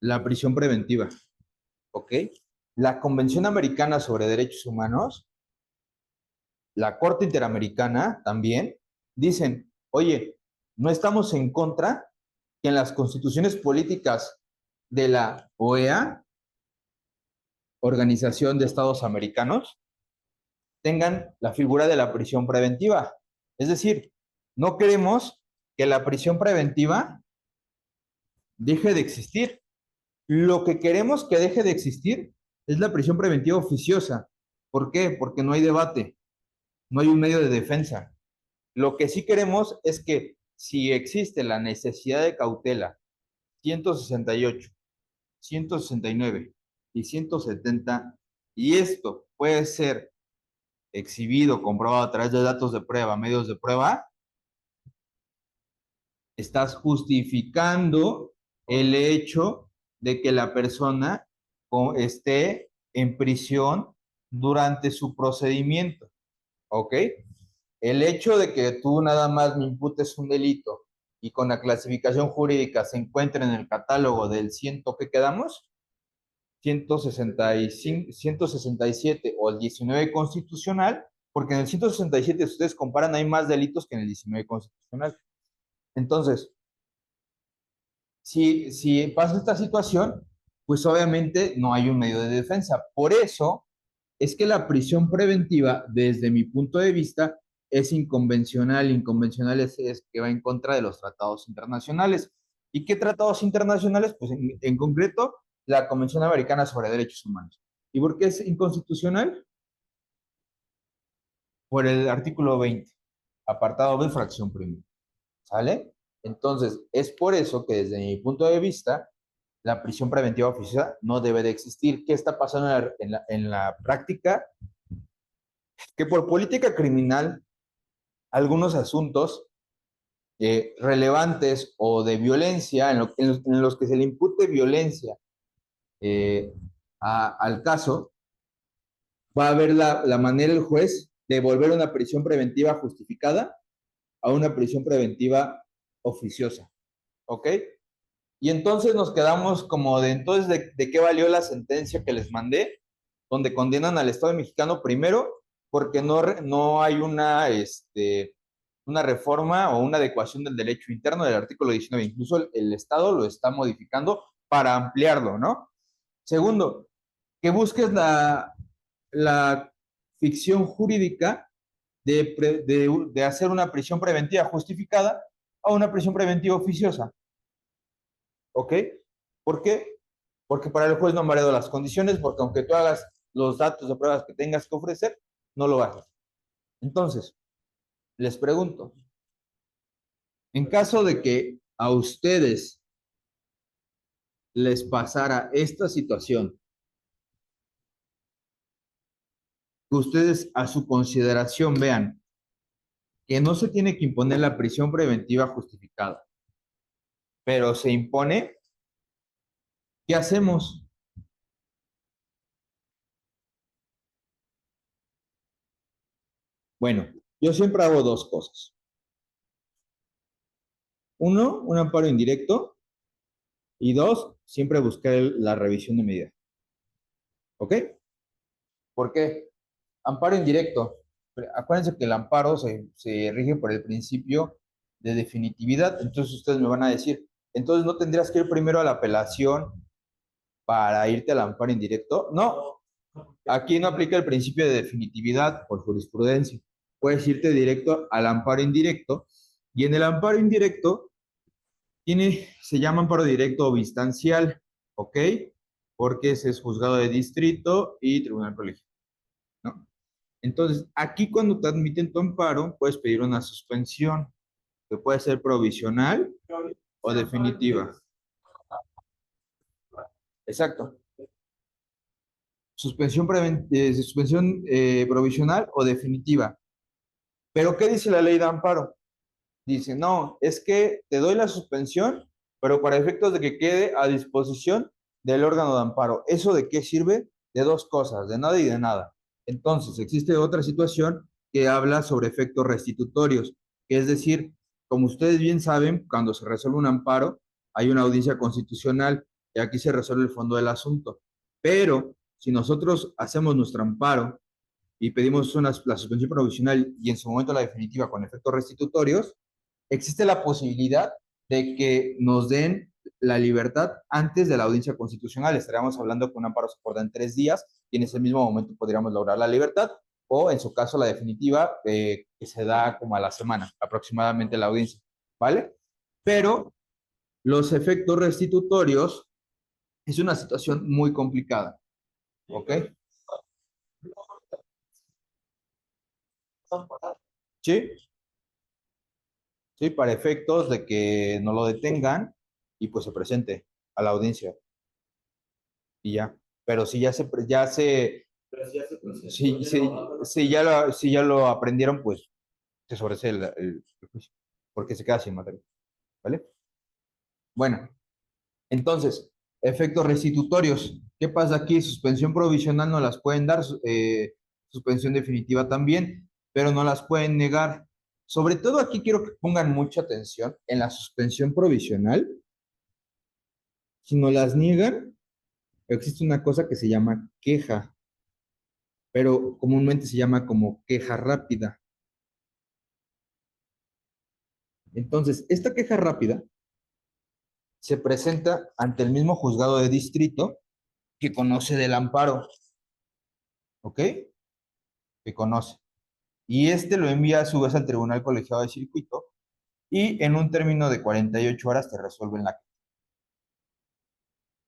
la prisión preventiva. ¿Ok? La Convención Americana sobre Derechos Humanos, la Corte Interamericana también, dicen, oye, no estamos en contra que en las constituciones políticas de la OEA, Organización de Estados Americanos, tengan la figura de la prisión preventiva. Es decir, no queremos que la prisión preventiva deje de existir. Lo que queremos que deje de existir es la prisión preventiva oficiosa. ¿Por qué? Porque no hay debate, no hay un medio de defensa. Lo que sí queremos es que si existe la necesidad de cautela 168, 169 y 170, y esto puede ser exhibido, comprobado a través de datos de prueba, medios de prueba, estás justificando el hecho de que la persona esté en prisión durante su procedimiento, ¿ok? El hecho de que tú nada más me imputes un delito y con la clasificación jurídica se encuentre en el catálogo del ciento que quedamos, 165, 167 o el 19 constitucional, porque en el 167, si ustedes comparan, hay más delitos que en el 19 constitucional. Entonces, si pasa esta situación, pues obviamente no hay un medio de defensa. Por eso es que la prisión preventiva, desde mi punto de vista, es inconvencional. Inconvencional es que va en contra de los tratados internacionales. ¿Y qué tratados internacionales? Pues en concreto, la Convención Americana sobre Derechos Humanos. ¿Y por qué es inconstitucional? Por el artículo 20, apartado B, fracción primera. ¿Sale? Entonces, es por eso que desde mi punto de vista, la prisión preventiva oficiosa no debe de existir. ¿Qué está pasando en la práctica? Que por política criminal, algunos asuntos relevantes o de violencia, en los que se le impute violencia al caso, va a haber la manera el juez de volver una prisión preventiva justificada a una prisión preventiva oficiosa, ¿ok? Y entonces nos quedamos como entonces, ¿de qué valió la sentencia que les mandé? Donde condenan al Estado mexicano primero porque no hay una reforma o una adecuación del derecho interno del artículo 19. Incluso el Estado lo está modificando para ampliarlo, ¿no? Segundo, que busques la ficción jurídica de hacer una prisión preventiva justificada a una prisión preventiva oficiosa. ¿Ok? ¿Por qué? Porque para el juez no han variado las condiciones, porque aunque tú hagas los datos de pruebas que tengas que ofrecer, no lo haces. Entonces, les pregunto, en caso de que a ustedes les pasara esta situación, que ustedes a su consideración vean que no se tiene que imponer la prisión preventiva justificada, pero se impone, ¿qué hacemos? Bueno, yo siempre hago dos cosas. Uno, un amparo indirecto, y dos, siempre buscar la revisión de medida. ¿Ok? ¿Por qué? Amparo indirecto. Acuérdense que el amparo se rige por el principio de definitividad. Entonces ustedes me van a decir, entonces no tendrías que ir primero a la apelación para irte al amparo indirecto. No, aquí no aplica el principio de definitividad por jurisprudencia. Puedes irte directo al amparo indirecto, y en el amparo indirecto se llama amparo directo o instancial, ¿ok? Porque ese es juzgado de distrito y tribunal colegiado, ¿no? Entonces, aquí cuando te admiten tu amparo, puedes pedir una suspensión, que puede ser provisional o definitiva. Exacto. Suspensión provisional o definitiva. ¿Pero qué dice la ley de amparo? Dice, no, es que te doy la suspensión, pero para efectos de que quede a disposición del órgano de amparo. ¿Eso de qué sirve? De dos cosas, de nada y de nada. Entonces, existe otra situación que habla sobre efectos restitutorios, que es decir, como ustedes bien saben, cuando se resuelve un amparo, hay una audiencia constitucional y aquí se resuelve el fondo del asunto. Pero si nosotros hacemos nuestro amparo y pedimos la suspensión provisional y en su momento la definitiva con efectos restitutorios, existe la posibilidad de que nos den la libertad antes de la audiencia constitucional. Estaríamos hablando que un amparo se acorda en 3 días y en ese mismo momento podríamos lograr la libertad, o en su caso la definitiva, que se da como a la semana aproximadamente la audiencia, ¿vale? Pero Los efectos restitutorios es una situación muy complicada. ¿Ok? ¿Sí? Sí, para efectos de que no lo detengan y pues se presente a la audiencia. Y ya. Pero si si ya lo aprendieron, pues se sobresee el juicio, porque se queda sin materia. ¿Vale? Bueno, entonces, efectos restitutorios. ¿Qué pasa aquí? Suspensión provisional no las pueden dar, suspensión definitiva también, pero no las pueden negar. Sobre todo aquí quiero que pongan mucha atención en la suspensión provisional. Si no las niegan, existe una cosa que se llama queja, pero comúnmente se llama como queja rápida. Entonces, esta queja rápida se presenta ante el mismo juzgado de distrito que conoce del amparo. ¿Ok? Que conoce. Y este lo envía a su vez al Tribunal Colegiado de Circuito y en un término de 48 horas te resuelven la queja.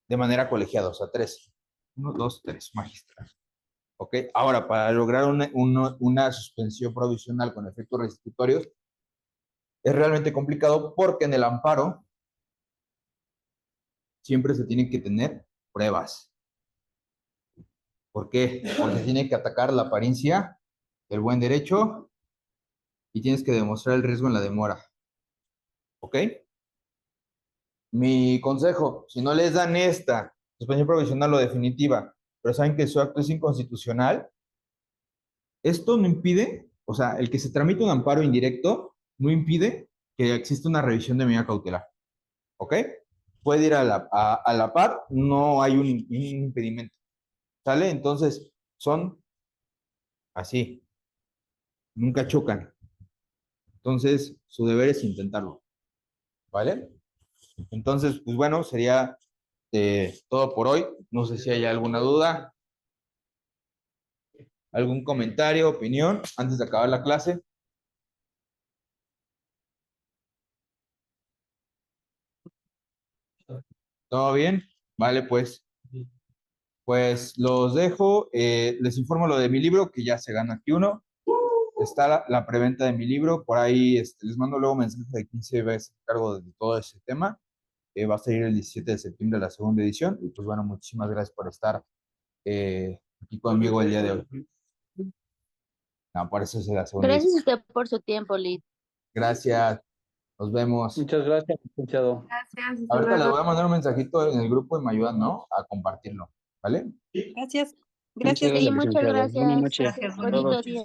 De manera colegiada, o sea, 3. 1, 2, 3, magistral. ¿Ok? Ahora, para lograr una suspensión provisional con efectos restitutorios, es realmente complicado porque en el amparo siempre se tienen que tener pruebas. ¿Por qué? Porque tiene que atacar la apariencia, el buen derecho y tienes que demostrar el riesgo en la demora. ¿Ok? Mi consejo, si no les dan esta suspensión provisional o definitiva, pero saben que su acto es inconstitucional, esto no impide, o sea, el que se tramite un amparo indirecto no impide que exista una revisión de medida cautelar. ¿Ok? Puede ir a la par, no hay un impedimento. ¿Sale? Entonces, son así. Nunca chocan. Entonces, su deber es intentarlo. ¿Vale? Entonces, pues bueno, sería todo por hoy. No sé si hay alguna duda, algún comentario, opinión, antes de acabar la clase. ¿Todo bien? Vale, pues los dejo. Les informo lo de mi libro, que ya se gana aquí uno. Está la preventa de mi libro. Por ahí les mando luego mensajes de 15 veces a cargo de todo ese tema. Va a salir el 17 de septiembre la segunda edición. Y pues bueno, muchísimas gracias por estar aquí conmigo el día de hoy. No, por eso es la segunda Gracias a edición. usted por su tiempo, Lid. Gracias. Nos vemos. Muchas gracias, licenciado. Gracias. Hasta Ahorita les luego. voy a mandar un mensajito en el grupo y me ayudan, ¿no? A compartirlo. ¿Vale? Gracias. Muchas Gracias. Sí, gracias, muchas licenciado. Buenas gracias. noches Gracias. a Buenas todos. Bonito día.